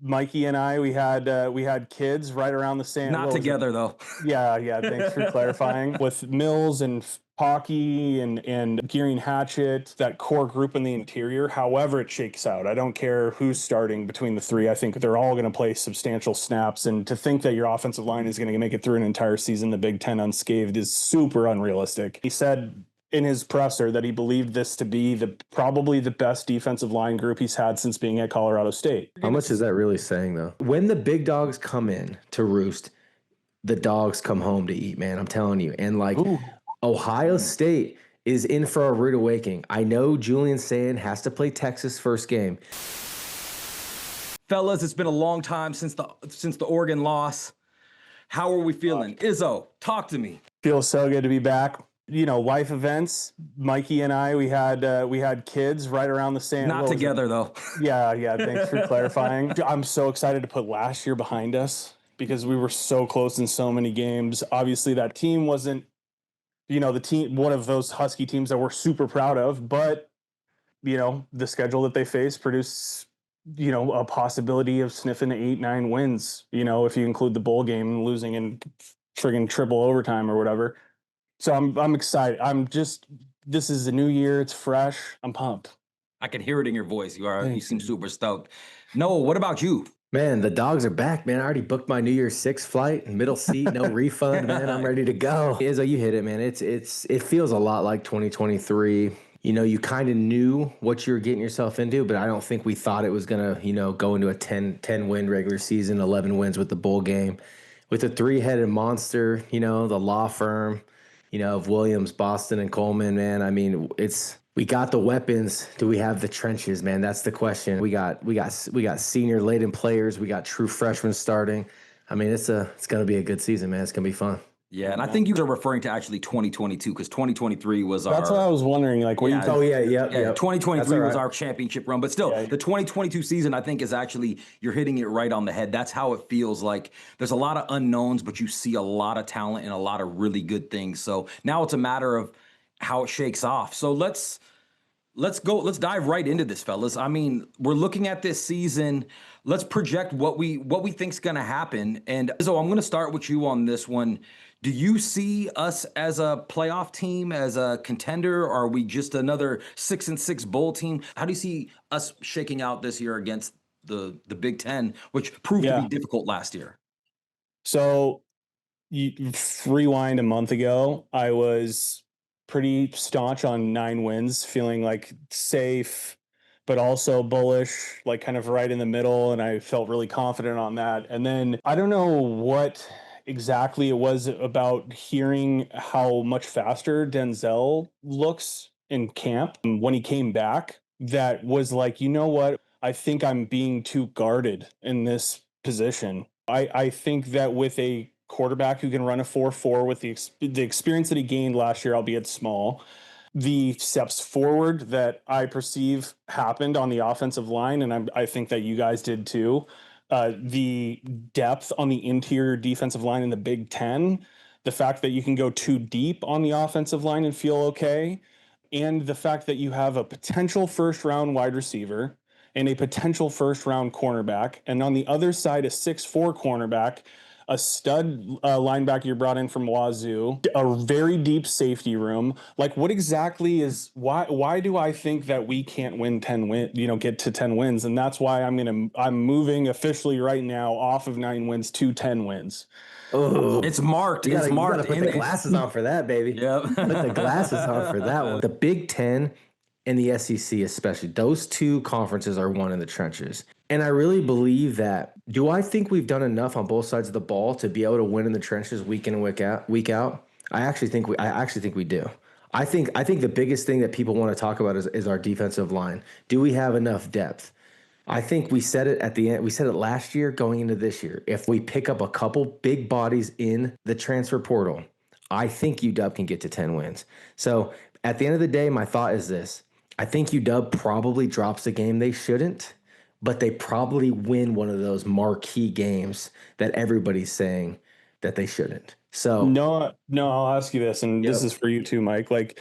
Mikey and I, we had kids right around the same. Not together though. Yeah, yeah. Thanks for clarifying. With Mills and Pocky and Gearing Hatchet, that core group in the interior. However, it shakes out. I don't care who's starting between the three. I think they're all going to play substantial snaps. And to think that your offensive line is going to make it through an entire season, the Big Ten unscathed, is super unrealistic. He said in his presser that he believed this to be probably the best defensive line group he's had since being at Colorado State. How much is that really saying, though? When the big dogs come in to roost, the dogs come home to eat, man. I'm telling you. And like Ooh. Ohio State is in for a rude awakening. I know Julian Sand has to play Texas first game. Fellas, it's been a long time since the Oregon loss. How are we feeling? Izzo, talk to me. Feels so good to be back. You know, life events. Mikey and I, we had kids right around the same. Not together though. Yeah, yeah. Thanks for clarifying. I'm so excited to put last year behind us because we were so close in so many games. Obviously, that team wasn't, one of those Husky teams that we're super proud of, but the schedule that they faced produced, a possibility of sniffing 8-9 wins. If you include the bowl game and losing in friggin' triple overtime or whatever. So I'm excited. This is a new year. It's fresh. I'm pumped. I can hear it in your voice. You seem super stoked. Noah, what about you? Man, the dogs are back, man. I already booked my New Year's 6 flight, middle seat, no refund, man. I'm ready to go. Izzo, you hit it, man. It feels a lot like 2023. You kind of knew what you were getting yourself into, but I don't think we thought it was going to, go into a 10 win regular season, 11 wins with the bowl game. With a 3-headed monster, the law firm, of Williams, Boston, and Coleman, man. I mean, we got the weapons. Do we have the trenches, man? That's the question. We got senior laden players. We got true freshmen starting. I mean, it's gonna be a good season, man. It's gonna be fun. Yeah, and I think you are referring to actually 2022 because 2023 was our. That's what I was wondering. Like, what you? Oh yeah. 2023 was our championship run, but still, the 2022 season I think is actually you're hitting it right on the head. That's how it feels like. There's a lot of unknowns, but you see a lot of talent and a lot of really good things. So now it's a matter of how it shakes off. So let's dive right into this, fellas. I mean, we're looking at this season. Let's project what we think's going to happen. And so I'm going to start with you on this one. Do you see us as a playoff team, as a contender, or are we just another 6-6 bowl team? How do you see us shaking out this year against the Big Ten, which proved to be difficult last year? So you rewind a month ago, I was pretty staunch on 9 wins, feeling like safe, but also bullish, like kind of right in the middle. And I felt really confident on that. And then I don't know what exactly it was about hearing how much faster Denzel looks in camp when he came back that was like, you know what? I think I'm being too guarded in this position. I think that with a quarterback who can run a 4.4 with the experience that he gained last year, albeit small, the steps forward that I perceive happened on the offensive line, and I think that you guys did too. The depth on the interior defensive line in the Big Ten, the fact that you can go too deep on the offensive line and feel okay, and the fact that you have a potential first-round wide receiver and a potential first-round cornerback, and on the other side, a 6'4" cornerback, a stud linebacker you brought in from Wazoo, a very deep safety room. Like, what exactly is why do I think that we can't get to 10 wins? And that's why I'm moving officially right now off of 9 wins to 10 wins. Oh, it's marked. You gotta put the glasses on for that, baby. Yep. Put the glasses on for that one. The Big Ten and the SEC especially, those two conferences are one in the trenches. And I really believe that. Do I think we've done enough on both sides of the ball to be able to win in the trenches week in and week out? I actually think we do. I think the biggest thing that people want to talk about is our defensive line. Do we have enough depth? I think we said it at the end. We said it last year going into this year. If we pick up a couple big bodies in the transfer portal, I think UW can get to 10 wins. So at the end of the day, my thought is this. I think UW probably drops a game they shouldn't, but they probably win one of those marquee games that everybody's saying that they shouldn't. So no, I'll ask you this, and this is for you too, Mike. Like,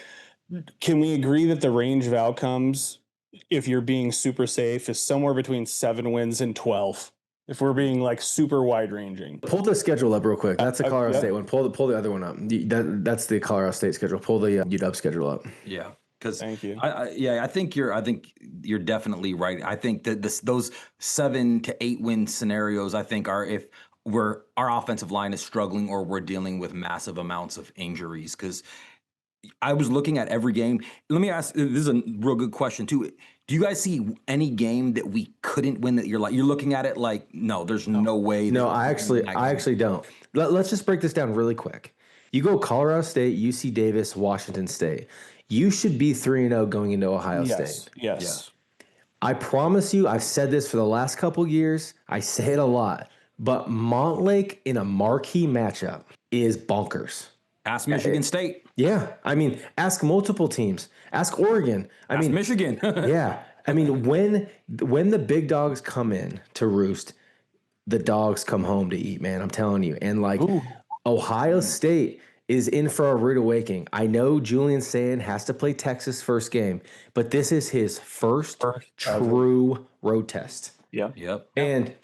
can we agree that the range of outcomes, if you're being super safe, is somewhere between 7 wins and 12? if we're being like super wide ranging. Pull the schedule up real quick. That's the Colorado State one. Pull the other one up. That's the Colorado State schedule. Pull the UW schedule up. Yeah. Because thank you. I think you're definitely right. I think that those 7 to 8 win scenarios, I think, are if our offensive line is struggling or we're dealing with massive amounts of injuries. Because I was looking at every game. Let me ask. This is a real good question too. Do you guys see any game that we couldn't win that you're looking at it like, no, there's no way? No, I actually don't. Let's just break this down really quick. You go Colorado State, UC Davis, Washington State. You should be 3-0 going into Ohio State. Yes. I promise you, I've said this for the last couple years. I say it a lot. But Montlake in a marquee matchup is bonkers. Ask Michigan State. Yeah. I mean, ask multiple teams. Ask Oregon. Ask Michigan. Yeah. I mean, when the big dogs come in to roost, the dogs come home to eat, man. I'm telling you. And like Ohio State is in for a rude awakening. I know Julian Sand has to play Texas first game, but this is his first true road test. Yep. And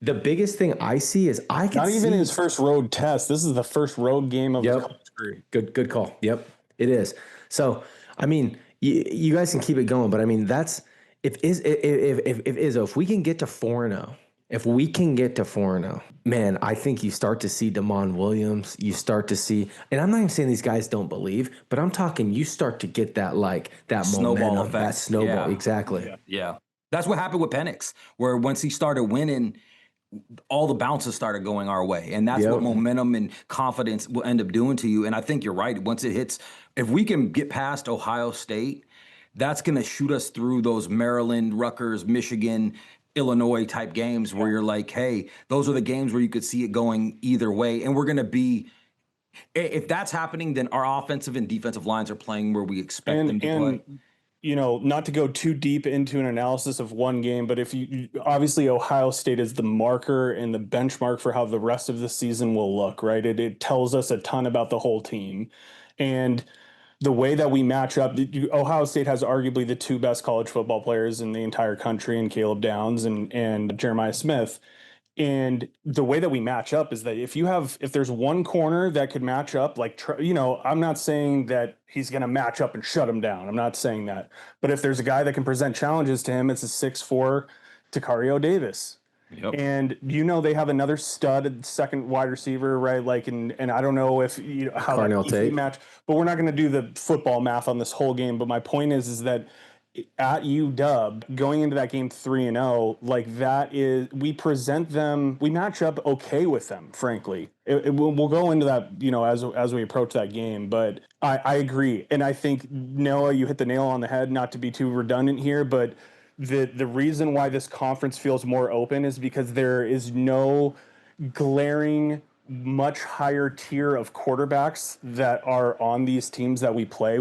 the biggest thing I see is not even his first road test. This is the first road game of his career. Good call. Yep, it is. So, I mean, you guys can keep it going, but I mean, that's if we can get to 4-0. If we can get to 4-0, man, I think you start to see Damon Williams. You start to see, and I'm not even saying these guys don't believe, but I'm talking you start to get that snowball momentum, effect. that snowball. Exactly. Yeah. That's what happened with Penix, where once he started winning, all the bounces started going our way. And that's what momentum and confidence will end up doing to you. And I think you're right. Once it hits, if we can get past Ohio State, that's going to shoot us through those Maryland, Rutgers, Michigan, Illinois type games where you're like, hey, those are the games where you could see it going either way. And we're going to be, if that's happening, then our offensive and defensive lines are playing where we expect them to play. You know, not to go too deep into an analysis of one game, but if you obviously Ohio State is the marker and the benchmark for how the rest of the season will look, right? It tells us a ton about the whole team. And the way that we match up, Ohio State has arguably the 2 best college football players in the entire country, and Caleb Downs and Jeremiah Smith. And the way that we match up is that if there's one corner that could match up, like, I'm not saying that he's going to match up and shut him down. I'm not saying that. But if there's a guy that can present challenges to him, it's a 6'4" Takario Davis. Yep. And they have another stud second wide receiver, right? Like, and I don't know if how that match, but we're not going to do the football math on this whole game. But my point is that at UW going into that game 3-0, like that is, we match up okay with them, frankly. We'll go into that, as we approach that game, but I agree. And I think, Noah, you hit the nail on the head, not to be too redundant here, but the reason why this conference feels more open is because there is no glaring much higher tier of quarterbacks that are on these teams that we play.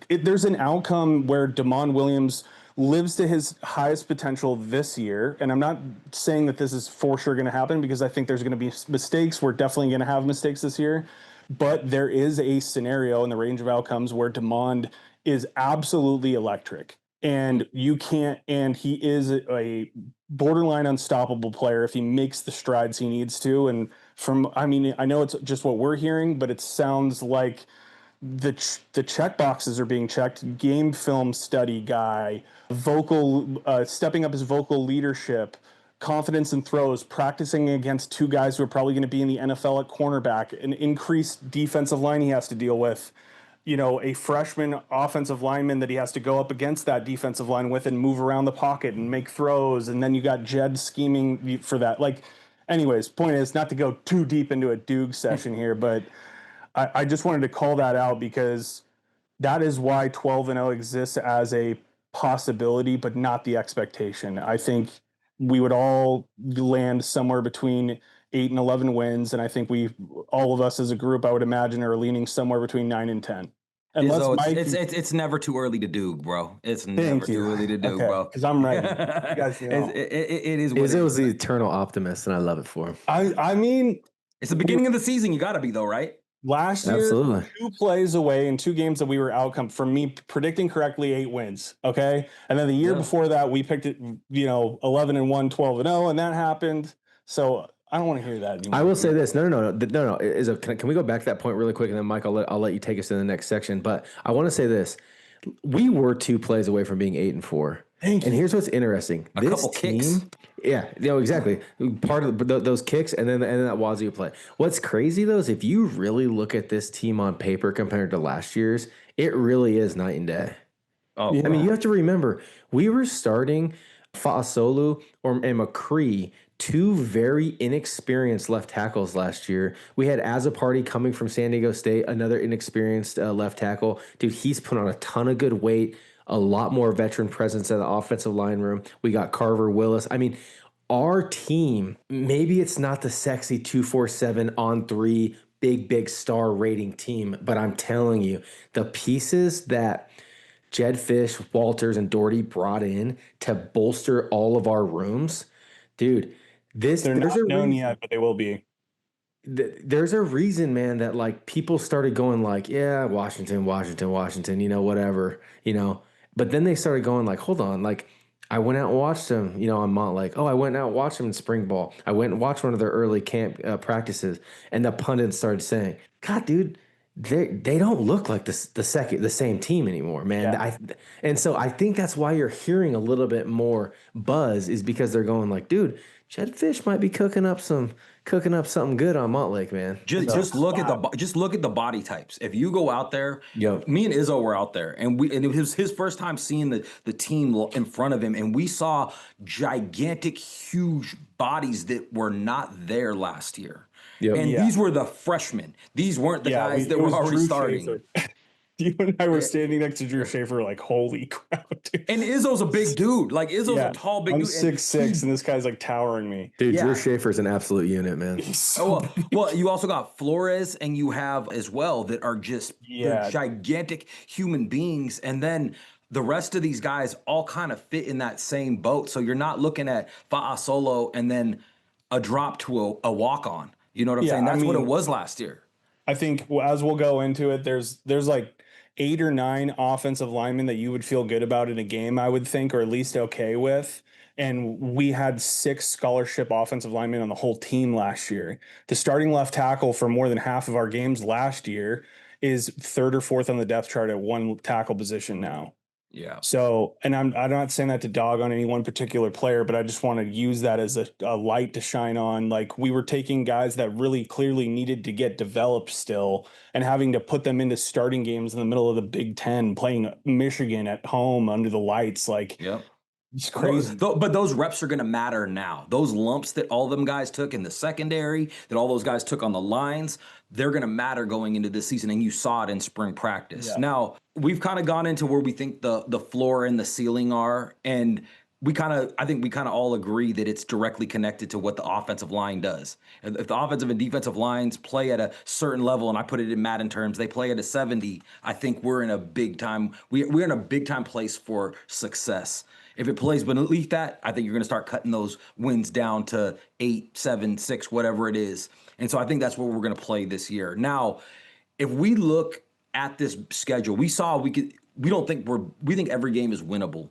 There's an outcome where Damon Williams lives to his highest potential this year, and I'm not saying that this is for sure going to happen because I think there's going to be mistakes. We're definitely going to have mistakes this year, but there is a scenario in the range of outcomes where Damon is absolutely electric. And he is a borderline unstoppable player if he makes the strides he needs to. And I know it's just what we're hearing, but it sounds like the check boxes are being checked. Game film study guy, stepping up his vocal leadership, confidence in throws, practicing against 2 guys who are probably going to be in the NFL at cornerback, an increased defensive line he has to deal with. A freshman offensive lineman that he has to go up against that defensive line with and move around the pocket and make throws. And then you got Jedd scheming for that. Like, anyways, point is not to go too deep into a Duke session here, but I just wanted to call that out because that is why 12-0 exists as a possibility, but not the expectation. I think we would all land somewhere between 8 and 11 wins, and I think all of us as a group, I would imagine, are leaning somewhere between 9 and 10. It's never too early to do, bro. It's never too early to do, bro. Because I'm ready. You guys know. It is. Izzo was the eternal optimist, and I love it for him. I mean, it's the beginning of the season. You got to be though, right? Last year, Absolutely. 2 plays away in 2 games that we were outcome from me predicting correctly 8 wins. Okay. And then the year before that, we picked it, 11-1, 12-0, and that happened. So I don't want to hear that anymore. I will say this. No. Can we go back to that point really quick? And then, Mike, I'll let you take us to the next section. But I want to say this. We were 2 plays away from being 8-4. Thank you. And here's what's interesting. A couple kicks. Yeah, exactly. Part of those kicks and then that Wazoo play. What's crazy though is if you really look at this team on paper compared to last year's, it really is night and day. Oh, I mean, you have to remember we were starting Fa'asolu and McCree, 2 very inexperienced left tackles last year. We had Azzopardi coming from San Diego State, another inexperienced left tackle. Dude, he's put on a ton of good weight. A lot more veteran presence in the offensive line room. We got Carver Willis. I mean, our team, maybe it's not the sexy 247 on 3 big star rating team, but I'm telling you, the pieces that Jedd, Fisch, Walters, and Doherty brought in to bolster all of our rooms, dude, they're not known yet, but they will be. There's a reason, man, that like people started going like, yeah, Washington, whatever, But then they started going like, hold on, like I went out and watched them, on Montlake. Oh, I went out and watched them in spring ball. I went and watched one of their early camp practices, and the pundits started saying, God, dude, they don't look like the same team anymore, man. Yeah. And so I think that's why you're hearing a little bit more buzz is because they're going like, dude, Jedd Fisch might be cooking up something good on Montlake, man. Just look at the body types. If you go out there, me and Izzo were out there, and it was his first time seeing the team in front of him, and we saw gigantic, huge bodies that were not there last year. Yep. And these were the freshmen. These weren't the guys that were already starting. You and I were standing next to Drew Schaefer, like, holy crap, dude. And Izzo's a big dude. Like, Izzo's a tall, big dude. I'm 6'6", and this guy's, like, towering me. Dude, Drew Schaefer's an absolute unit, man. Well, you also got Flores, and you have as well that are just gigantic human beings. And then the rest of these guys all kind of fit in that same boat. So you're not looking at Fa'asolo and then a drop to a walk-on. You know what I'm saying? That's what it was last year. I think as we'll go into it, there's like 8 or 9 offensive linemen that you would feel good about in a game, I would think, or at least okay with. And we had 6 scholarship offensive linemen on the whole team last year. The starting left tackle for more than half of our games last year is 3rd or 4th on the depth chart at 1 tackle position now. Yeah. So, and I'm not saying that to dog on any one particular player, but I just want to use that as a light to shine on. Like, we were taking guys that really clearly needed to get developed still and having to put them into starting games in the middle of the Big Ten, playing Michigan at home under the lights. Like, it's crazy. But those reps are going to matter now. Those lumps that all them guys took in the secondary, that all those guys took on the lines, they're going to matter going into this season, and you saw it in spring practice. Yeah. Now, we've kind of gone into where we think the floor and the ceiling are, and I think we kind of all agree that it's directly connected to what the offensive line does. If the offensive and defensive lines play at a certain level, and I put it in Madden terms, they play at a 70, I think we're in a big time place for success. If it plays beneath that, I think you're going to start cutting those wins down to 8, 7, 6, whatever it is. And so I think that's what we're going to play this year. Now, if we look at this schedule, we think every game is winnable.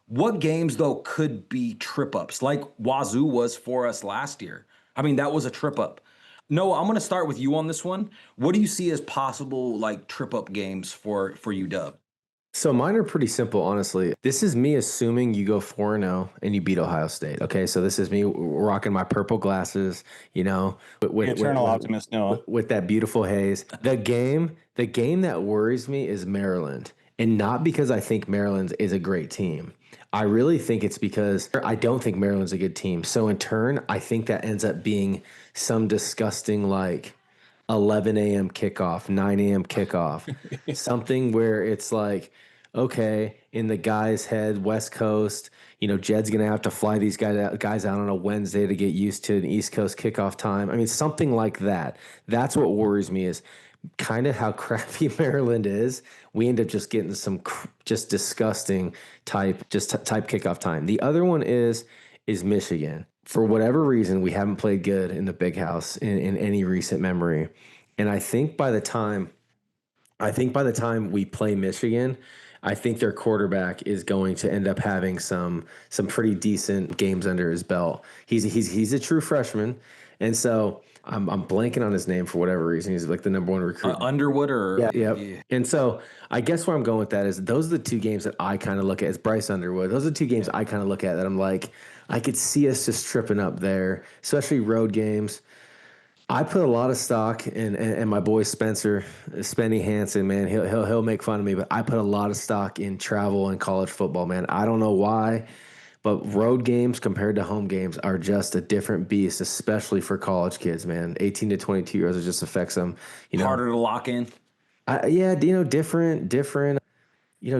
What games, though, could be trip-ups, like Wazoo was for us last year? I mean, that was a trip-up. Noah, I'm going to start with you on this one. What do you see as possible, like, trip-up games for UW? So mine are pretty simple, honestly. This is me assuming you go 4-0 and you beat Ohio State. Okay, so this is me rocking my purple glasses, with eternal optimist, Noah, with that beautiful haze. The game that worries me is Maryland, and not because I think Maryland is a great team. I really think it's because I don't think Maryland's a good team. So in turn, I think that ends up being some disgusting, like, 11 a.m. kickoff, 9 a.m. kickoff, something where it's like, okay, in the guy's head, West Coast, Jedd's going to have to fly these guys out on a Wednesday to get used to an East Coast kickoff time. I mean, something like that. That's what worries me is kind of how crappy Maryland is. We end up just getting some just disgusting type kickoff time. The other one is Michigan. For whatever reason, we haven't played good in the Big House in any recent memory. And I think by the time we play Michigan, I think their quarterback is going to end up having some pretty decent games under his belt. He's a true freshman, and so I'm blanking on his name for whatever reason. He's like the number one recruit. Underwood or yeah. And so I guess where I'm going with that is those are the two games that I kind of look at. It's Bryce Underwood. Those are the two games I kind of look at that I'm like, I could see us just tripping up there, especially road games. I put a lot of stock in my boy Spencer, Spenny Hansen, man. He'll make fun of me, but I put a lot of stock in travel and college football, man. I don't know why, but road games compared to home games are just a different beast, especially for college kids, man. 18 to 22 years, it just affects them. Harder to lock in.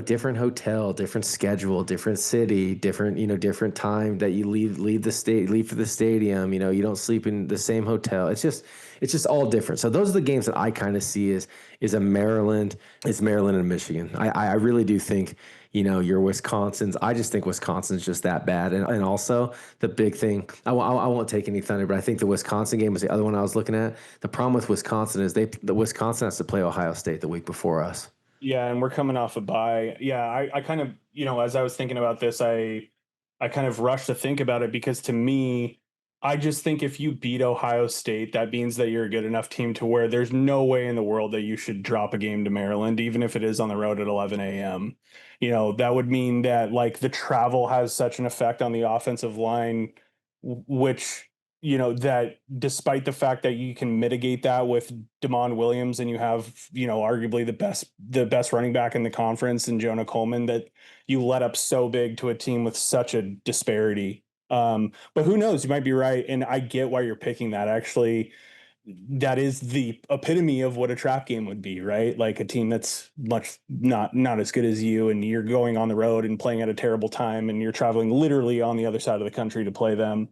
Different hotel, different schedule, different city, different time that you leave for the stadium. You don't sleep in the same hotel. It's just all different. So those are the games that I kind of see is Maryland and Michigan. I really do think, your Wisconsin's. I just think Wisconsin's just that bad. And also the big thing, I won't take any thunder, but I think the Wisconsin game was the other one I was looking at. The problem with Wisconsin is the Wisconsin has to play Ohio State the week before us. Yeah, and we're coming off a bye. Yeah, I kind of, as I was thinking about this, I kind of rushed to think about it because to me, I just think if you beat Ohio State, that means that you're a good enough team to where there's no way in the world that you should drop a game to Maryland, even if it is on the road at 11 a.m. That would mean that like the travel has such an effect on the offensive line, which that despite the fact that you can mitigate that with Damon Williams and you have, arguably the best running back in the conference in Jonah Coleman, that you let up so big to a team with such a disparity. But who knows? You might be right. And I get why you're picking that. Actually, that is the epitome of what a trap game would be, right? Like a team that's much not as good as you, and you're going on the road and playing at a terrible time, and you're traveling literally on the other side of the country to play them.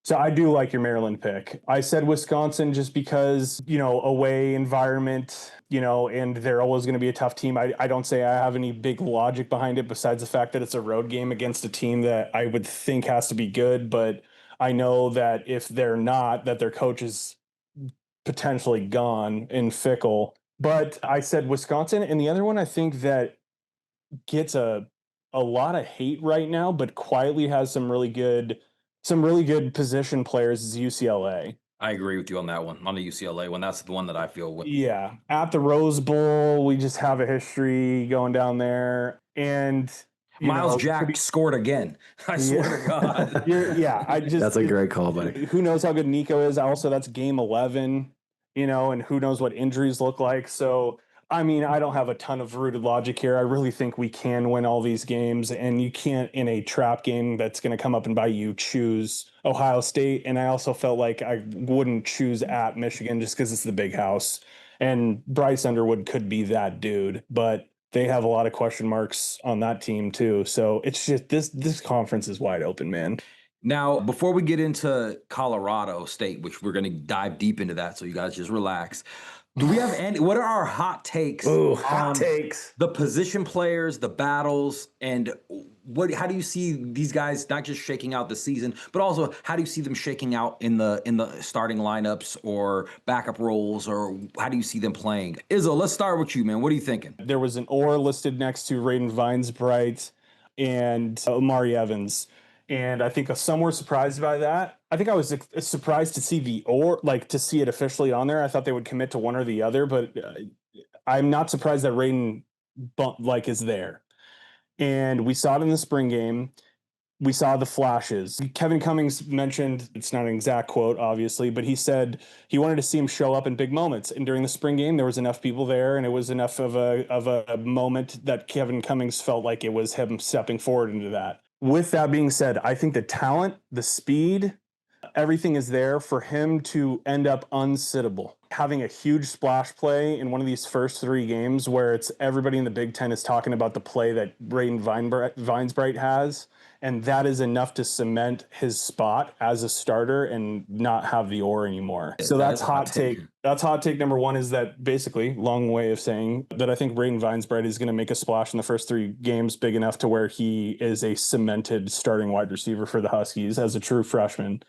So I do like your Maryland pick. I said Wisconsin just because, away environment, and they're always going to be a tough team. I don't say I have any big logic behind it besides the fact that it's a road game against a team that I would think has to be good. But I know that if they're not, that their coach is potentially gone in Fickle. But I said Wisconsin. And the other one I think that gets a lot of hate right now, but quietly has some really good position players is UCLA. I agree with you on that one, on the UCLA one. That's the one that I feel with. Yeah. At the Rose Bowl, we just have a history going down there. And Miles Jack scored again. I swear to God. That's a great call, buddy. Who knows how good Nico is? Also, that's game 11, and who knows what injuries look like. So, I mean, I don't have a ton of rooted logic here. I really think we can win all these games, and you can't, in a trap game that's going to come up and bite you, choose Ohio State. And I also felt like I wouldn't choose at Michigan just because it's the big house. And Bryce Underwood could be that dude, but they have a lot of question marks on that team too. So it's just this conference is wide open, man. Now, before we get into Colorado State, which we're going to dive deep into that, so you guys just relax. Do we have any? What are our hot takes? Ooh, hot takes. The position players, the battles, and how do you see these guys not just shaking out the season, but also how do you see them shaking out in the starting lineups or backup roles, or how do you see them playing? Izzo, let's start with you, man. What are you thinking? There was an or listed next to Raiden Vinesbright and Omari Evans. And I think some were surprised by that. I think I was surprised to see to see it officially on there. I thought they would commit to one or the other, but I'm not surprised that Raiden is there. And we saw it in the spring game. We saw the flashes. Kevin Cummings mentioned, it's not an exact quote, obviously, but he said he wanted to see him show up in big moments. And during the spring game, there was enough people there, and it was enough of a moment that Kevin Cummings felt like it was him stepping forward into that. With that being said, I think the talent, the speed, everything is there for him to end up unsittable. Having a huge splash play in one of these first 3 games where it's everybody in the Big Ten is talking about the play that Raiden Vinesbright has, and that is enough to cement his spot as a starter and not have the or anymore. So that's hot take. That's hot take number 1, is that basically, long way of saying that I think Raiden Vinesbright is going to make a splash in the first 3 games big enough to where he is a cemented starting wide receiver for the Huskies as a true freshman.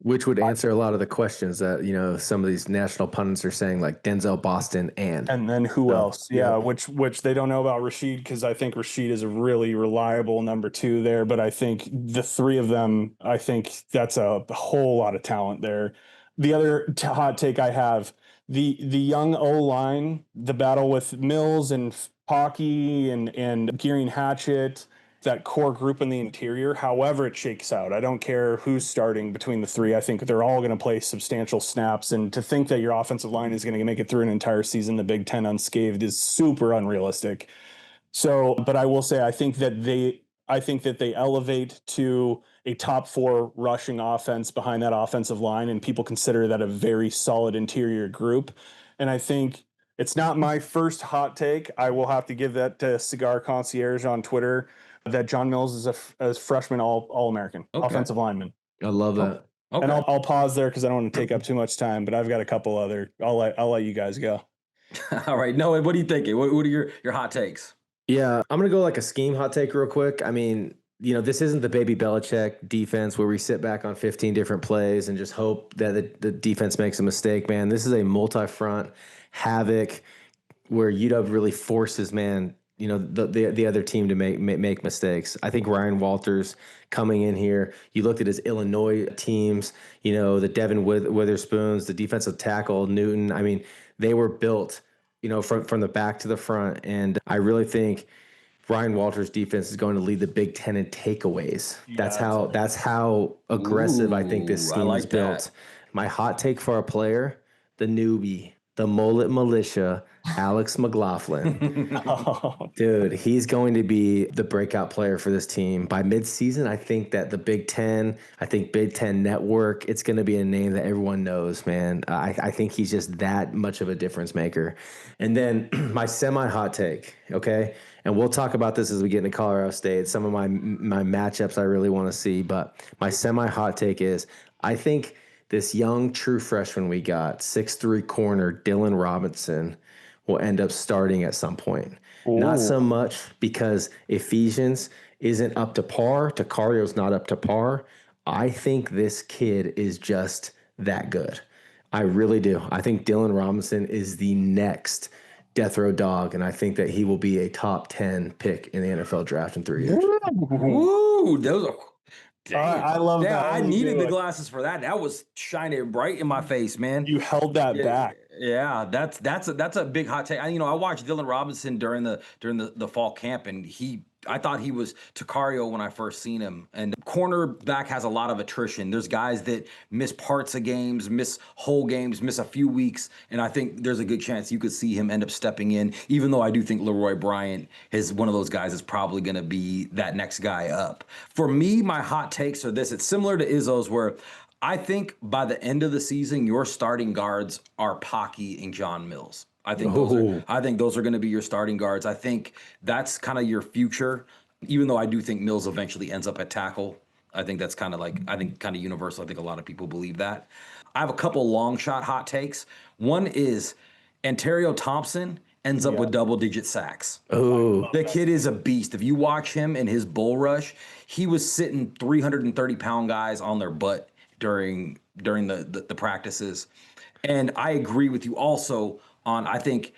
Which would answer a lot of the questions that, some of these national pundits are saying, like Denzel, Boston, and then who so, else? Yeah, which they don't know about Rashid, because I think Rashid is a really reliable number 2 there. But I think the 3 of them, I think that's a whole lot of talent there. The other hot take I have, the young O line, the battle with Mills and Pocky and Gearing Hatchet, that core group in the interior, however it shakes out. I don't care who's starting between the 3. I think they're all going to play substantial snaps. And to think that your offensive line is going to make it through an entire season, the Big Ten unscathed, is super unrealistic. So, but I will say, I think that they elevate to a top 4 rushing offense behind that offensive line, and people consider that a very solid interior group. And I think it's not my first hot take. I will have to give that to Cigar Concierge on Twitter, that John Mills is a freshman All-American offensive lineman. I love that. Okay. And I'll pause there because I don't want to take up too much time, but I've got a couple other. I'll let you guys go. All right, Noah, what are you thinking? What are your hot takes? Yeah, I'm gonna go like a scheme hot take real quick. I mean, this isn't the baby Belichick defense where we sit back on 15 different plays and just hope that the defense makes a mistake, man. This is a multi-front havoc where UW really forces, man, the other team to make mistakes. I think Ryan Walters coming in here, you looked at his Illinois teams, the Devin Witherspoons, the defensive tackle Newton. I mean, they were built, from the back to the front, and I really think Ryan Walters' defense is going to lead the Big Ten in takeaways. Yeah, that's how aggressive I think this scheme is built. My hot take for a player, the newbie, the mullet militia, Alex McLaughlin. Dude, he's going to be the breakout player for this team. By midseason, I think that the Big Ten, Big Ten Network, it's going to be a name that everyone knows, man. I think he's just that much of a difference maker. And then my semi-hot take, okay? And we'll talk about this as we get into Colorado State, some of my matchups I really want to see. But my semi-hot take is, I think this young true freshman we got, 6'3" corner, Dylan Robinson, will end up starting at some point. Ooh. Not so much because Ephesians isn't up to par, Tacario's not up to par. I think this kid is just that good. I really do. I think Dylan Robinson is the next death row dog, and I think that he will be a top 10 pick in the NFL draft in 3 years. Ooh, those are... I love that. I needed the glasses for that. That was shining bright in my face, man. You held that back. Yeah, that's a big hot take. I watched Dylan Robinson during the fall camp, and I thought he was Tacario when I first seen him. And cornerback has a lot of attrition. There's guys that miss parts of games, miss whole games, miss a few weeks, and I think there's a good chance you could see him end up stepping in, even though I do think Leroy Bryant is one of those guys that's probably going to be that next guy up. For me, my hot takes are this. It's similar to Izzo's, where I think by the end of the season, your starting guards are Pocky and John Mills. I think those are going to be your starting guards. I think that's kind of your future, even though I do think Mills eventually ends up at tackle. I think that's kind of universal. I think a lot of people believe that. I have a couple long shot hot takes. One is Ontario Thompson ends up with double-digit sacks. Oh, the kid is a beast. If you watch him in his bull rush, he was sitting 330-pound guys on their butt during the practices. And I agree with you also on, I think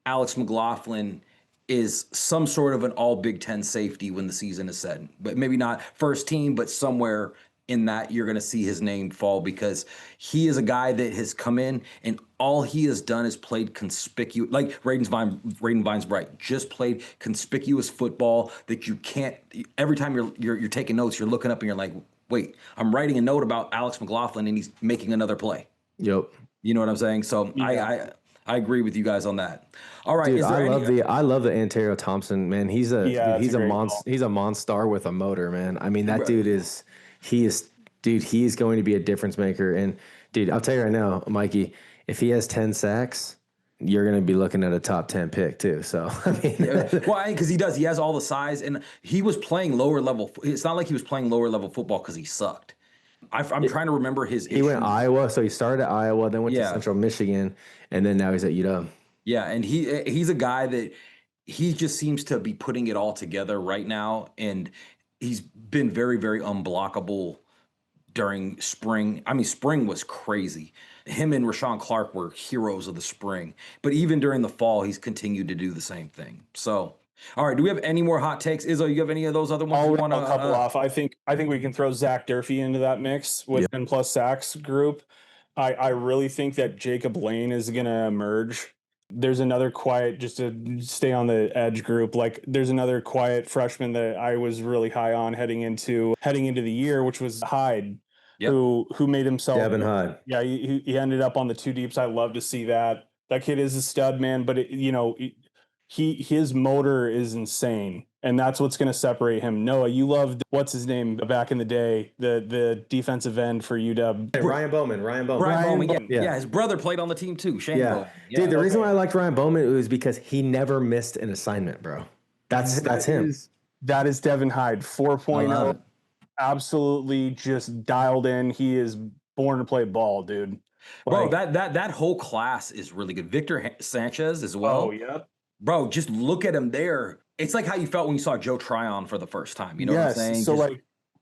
Alex McLaughlin is some sort of an all Big Ten safety when the season is set. But maybe not first team, but somewhere in that you're going to see his name fall, because he is a guy that has come in and all he has done is played conspicuous, like Raiden Vine's right, just played conspicuous football that you can't, every time you're taking notes, you're looking up and you're like, wait, I'm writing a note about Alex McLaughlin and he's making another play. Yep. You know what I'm saying? So yeah. I agree with you guys on that. All right, dude, I love the Ontario Thompson, man. He's a monster with a motor, man. I mean, that dude is going to be a difference maker. And dude, I'll tell you right now, Mikey, if he has 10 sacks, you're going to be looking at a top 10 pick too. So, I mean, well, because he has all the size, and he was playing lower level. It's not like he was playing lower level football because he sucked. I'm trying to remember his issues. He went Iowa, so he started at Iowa, then went to Central Michigan, and then now he's at UW. Yeah, and he's a guy that he just seems to be putting it all together right now, and he's been very, very unblockable during spring. I mean, spring was crazy. Him and Rashawn Clark were heroes of the spring. But even during the fall, he's continued to do the same thing. So, all right. Do we have any more hot takes? Izzo, you have any of those other ones I'll you rip want a couple to? off. I think we can throw Zach Durfee into that mix with 10 plus sacks group. I really think that Jacob Lane is going to emerge. There's another quiet, just to stay on the edge group. Like there's another quiet freshman that I was really high on heading into the year, which was Hyde, who made himself. Devin Hyde. Yeah, he ended up on the two deeps. I love to see that. That kid is a stud, man. But his motor is insane, and that's what's going to separate him. Noah, you loved what's his name back in the day, the defensive end for UW. Hey, Ryan Bowman. Yeah, his brother played on the team too. Shane Bowman. Yeah. Dude, the reason why I liked Ryan Bowman was because he never missed an assignment, bro. That's him. That is Devin Hyde 4.0. Absolutely just dialed in. He is born to play ball, dude. Bro, that whole class is really good. Victor Sanchez as well. Oh, yeah. Bro, just look at him there. It's like how you felt when you saw Joe Tryon for the first time. You know what I'm saying? So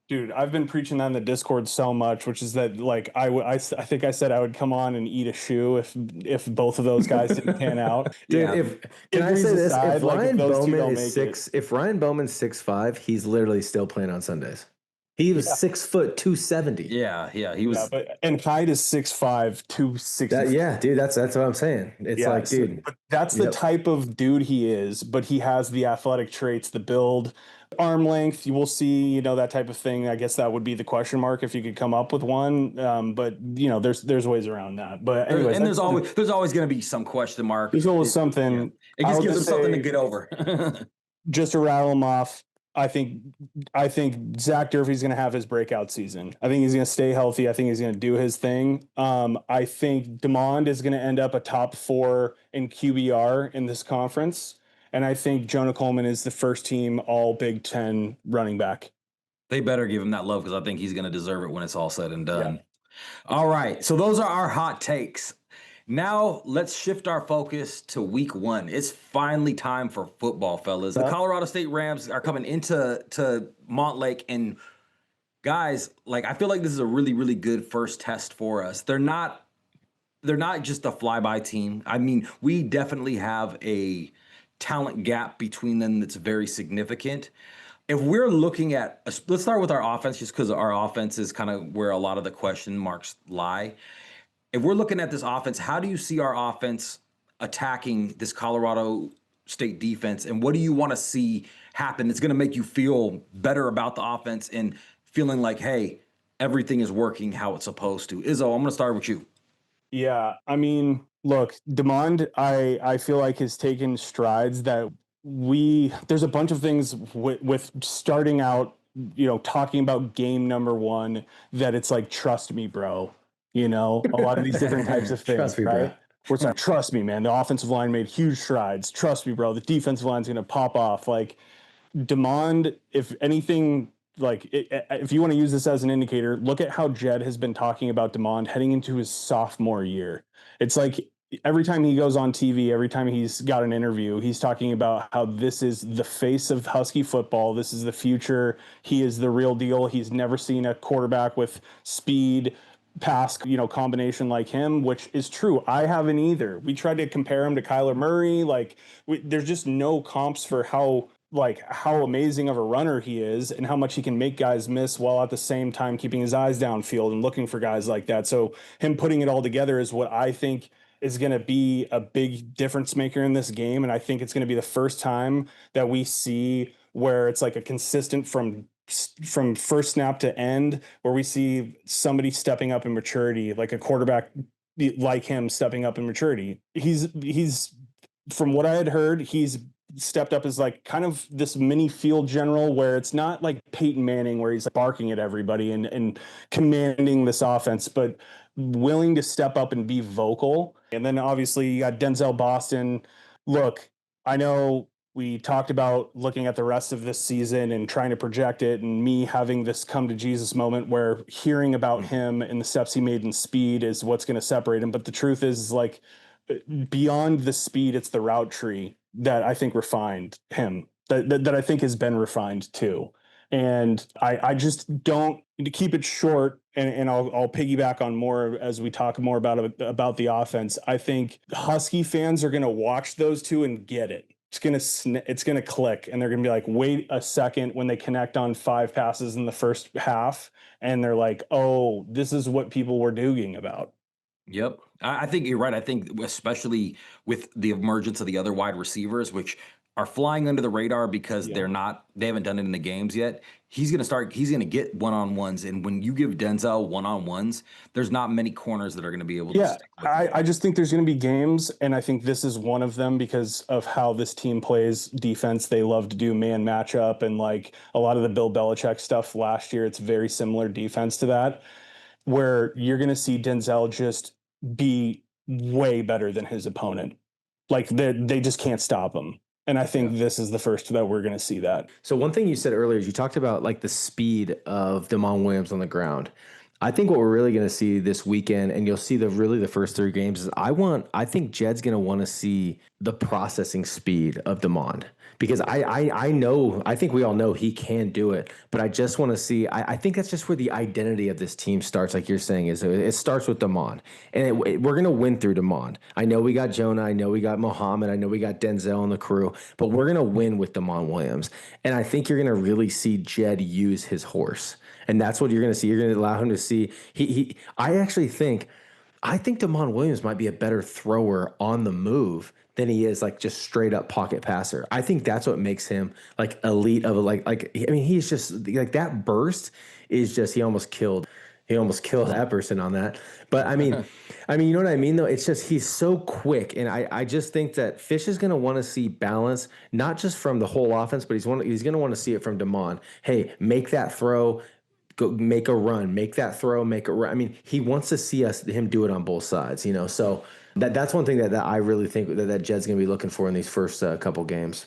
dude, I've been preaching that in the Discord so much, which is that like I think I said I would come on and eat a shoe if both of those guys didn't pan out. Dude, can I say this? If Ryan Bowman is if Ryan Bowman's 6'5", he's literally still playing on Sundays. He was 6 foot 270. Yeah, he was. And Hyde is 6'5", 260. Yeah, dude, that's what I'm saying. It's like, dude, but that's the type of dude he is. But he has the athletic traits, the build, arm length. You will see, that type of thing. I guess that would be the question mark if you could come up with one. But there's ways around that. But anyways, and there's always going to be some question mark. There's always something. It just gives them something to get over. Just to rattle them off. I think Zach Durfee's going to have his breakout season. I think he's going to stay healthy. I think he's going to do his thing. I think DeMond is going to end up a top 4 in QBR in this conference. And I think Jonah Coleman is the first team all Big Ten running back. They better give him that love because I think he's going to deserve it when it's all said and done. Yeah. All right. So those are our hot takes. Now, let's shift our focus to week 1. It's finally time for football, fellas. The Colorado State Rams are coming into Montlake. And guys, I feel like this is a really, really good first test for us. They're not just a flyby team. I mean, we definitely have a talent gap between them that's very significant. If we're looking at, let's start with our offense, just because our offense is kind of where a lot of the question marks lie. If we're looking at this offense, how do you see our offense attacking this Colorado State defense? And what do you want to see happen that's going to make you feel better about the offense and feeling like, hey, everything is working how it's supposed to? Izzo, I'm going to start with you. Yeah, I mean, look, DeMond, I feel like has taken strides that there's a bunch of things with starting out, talking about game number 1 that it's like, trust me, bro. A lot of these different types of things, trust me, right? Bro. We're like, trust me, man. The offensive line made huge strides. Trust me, bro. The defensive line's going to pop off. Like, DeMond, if anything, if you want to use this as an indicator, look at how Jedd has been talking about DeMond heading into his sophomore year. It's like every time he goes on TV, every time he's got an interview, he's talking about how this is the face of Husky football. This is the future. He is the real deal. He's never seen a quarterback with speed, pass, combination like him, which is true. I haven't either. We tried to compare him to Kyler Murray. There's just no comps for how amazing of a runner he is and how much he can make guys miss while at the same time keeping his eyes downfield and looking for guys like that. So him putting it all together is what I think is going to be a big difference maker in this game. And I think it's going to be the first time that we see where it's like a consistent from first snap to end, where we see somebody stepping up in maturity, like a quarterback like him stepping up in maturity. He's from what I had heard, he's stepped up as like kind of this mini field general, where it's not like Peyton Manning where he's like barking at everybody and commanding this offense, but willing to step up and be vocal. And then obviously you got Denzel Boston. Look, I know we talked about looking at the rest of this season and trying to project it, and me having this come to Jesus moment where hearing about him and the steps he made in speed is what's going to separate him. But the truth is, like, beyond the speed, it's the route tree that I think refined him, that I think has been refined too. And I just don't, to keep it short, and I'll piggyback on more as we talk more about the offense. I think Husky fans are going to watch those two and get it. It's gonna click, and they're gonna be like, wait a second, when they connect on 5 passes in the first half, and they're like, oh, this is what people were dooging about. Yep. I think you're right. I think especially with the emergence of the other wide receivers, which are flying under the radar because Yeah. they haven't done it in the games yet. He's going to get one-on-ones. And when you give Denzel one-on-ones, there's not many corners that are going to be able to stick with him. I just think there's going to be games, and I think this is one of them because of how this team plays defense. They love to do man matchup, and like a lot of the Bill Belichick stuff last year, it's very similar defense to that, where you're going to see Denzel just be way better than his opponent. Like they just can't stop him. And I think this is the first that we're going to see that. So one thing you said earlier is you talked about like the speed of Damon Williams on the ground. I think what we're really going to see this weekend, and you'll see the first 3 games, is I think Jedd's going to want to see the processing speed of Damon, because I think we all know he can do it, but I just want to see. I think that's just where the identity of this team starts. Like you're saying, is it starts with Damon, and we're going to win through Damon. I know we got Jonah, I know we got Muhammad, I know we got Denzel on the crew, but we're going to win with Damon Williams, and I think you're going to really see Jedd use his horse. And that's what you're going to see. You're going to allow him to see. I think Damon Williams might be a better thrower on the move than he is like just straight up pocket passer. I think that's what makes him like elite of a he's just like that burst is just he almost killed that person on that. But I mean, you know what I mean though? It's just he's so quick, and I just think that Fisch is going to want to see balance, not just from the whole offense, but he's going to want to see it from Damon. Hey, make that throw. Go make a run, make that throw, make a run. I mean, he wants to see him do it on both sides, you know. So that's one thing that I really think that Jedd's going to be looking for in these first couple games.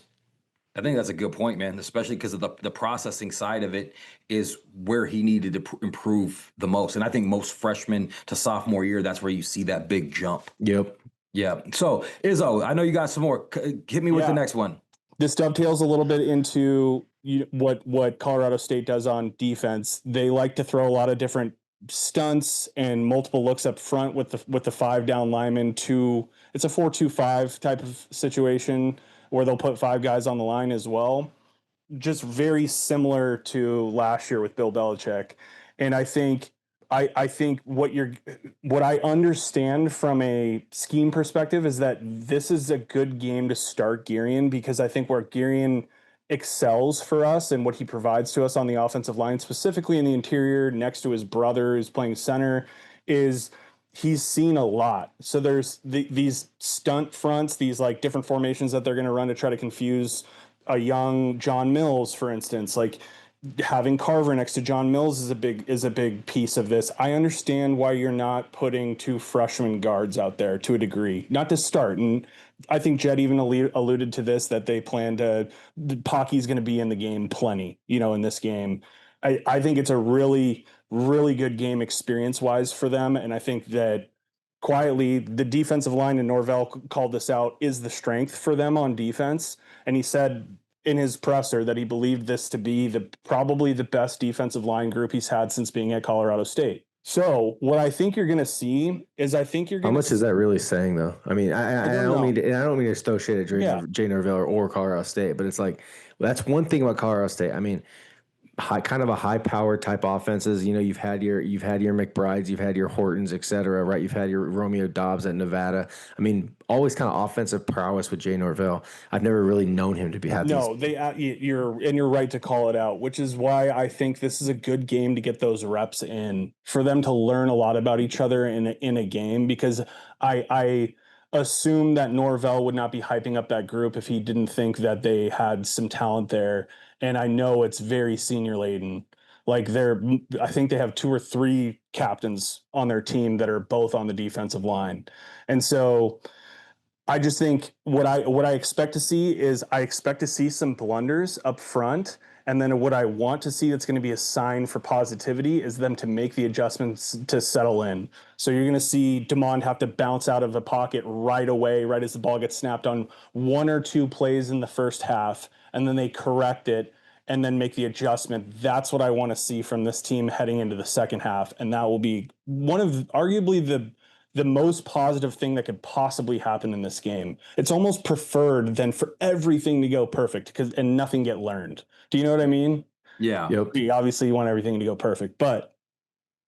I think that's a good point, man, especially because of the processing side of it is where he needed to improve the most. And I think most freshmen to sophomore year, that's where you see that big jump. Yep. Yeah. So, Izzo, I know you got some more. Hit me with the next one. This dovetails a little bit into what Colorado State does on defense. They like to throw a lot of different stunts and multiple looks up front with the 5 down linemen. It's a 4-2-5 type of situation where they'll put 5 guys on the line as well. Just very similar to last year with Bill Belichick. And I think what I understand from a scheme perspective is that this is a good game to start Girion, because I think where Girion excels for us and what he provides to us on the offensive line, specifically in the interior next to his brother who's playing center, is he's seen a lot. So there's these stunt fronts, these like different formations that they're going to run to try to confuse a young John Mills, for instance. Like having Carver next to John Mills is a big piece of this. I understand why you're not putting 2 freshman guards out there to a degree, not to start. And I think Jedd even alluded to this, that they plan to, Pocky's going to be in the game plenty, in this game. I think it's a really, really good game experience wise for them. And I think that quietly the defensive line, and Norvell called this out, is the strength for them on defense. And he said in his presser that he believed this to be probably the best defensive line group he's had since being at Colorado State. So what I think you're going to see is how much is that really saying though? I mean, I don't mean to throw shade at Jay Norvell or Colorado State, but it's like, that's one thing about Colorado State. I mean, kind of a high power type offenses. You've had your McBrides, you've had your Hortons, et cetera, right? You've had your Romeo Dobbs at Nevada. I mean, always kind of offensive prowess with Jay Norvell. I've never really known him to have you're right to call it out, which is why I think this is a good game to get those reps in, for them to learn a lot about each other in a game, because I assume that Norvell would not be hyping up that group if he didn't think that they had some talent there. And I know it's very senior laden. Like I think they have 2 or 3 captains on their team that are both on the defensive line. And so I just think what I expect to see is some blunders up front. And then what I want to see that's going to be a sign for positivity is them to make the adjustments to settle in. So you're going to see Damon have to bounce out of the pocket right away, right as the ball gets snapped on 1 or 2 plays in the first half, and then they correct it. and then make the adjustment. That's what I want to see from this team heading into the second half. And that will be one of arguably the most positive thing that could possibly happen in this game. It's almost preferred than for everything to go perfect and nothing get learned. Do you know what I mean? Yeah. Yep. Obviously you want everything to go perfect, but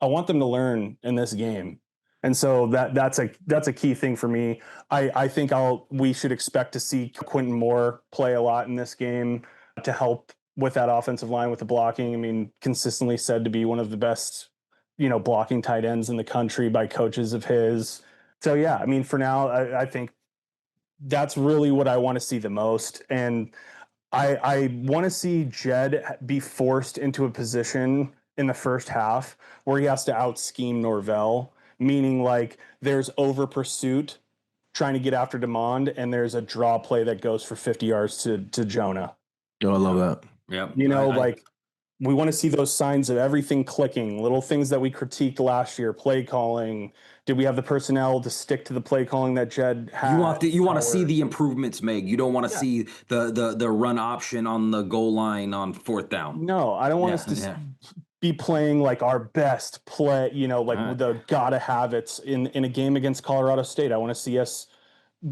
I want them to learn in this game. And so that's a key thing for me. I think we should expect to see Quentin Moore play a lot in this game to help with that offensive line with the blocking. I mean, consistently said to be one of the best, blocking tight ends in the country by coaches of his. So yeah, I mean, for now, I think that's really what I want to see the most. And I want to see Jedd be forced into a position in the first half where he has to out scheme Norvell, meaning like there's over pursuit trying to get after Demond, and there's a draw play that goes for 50 yards to Jonah. Oh, I love that. Yeah. We want to see those signs of everything clicking, little things that we critiqued last year, play calling. Did we have the personnel to stick to the play calling that Jedd had? You want to see the improvements made. You don't want to see the run option on the goal line on fourth down. No, I don't want us to be playing like our best play, the gotta have it's in a game against Colorado State. I want to see us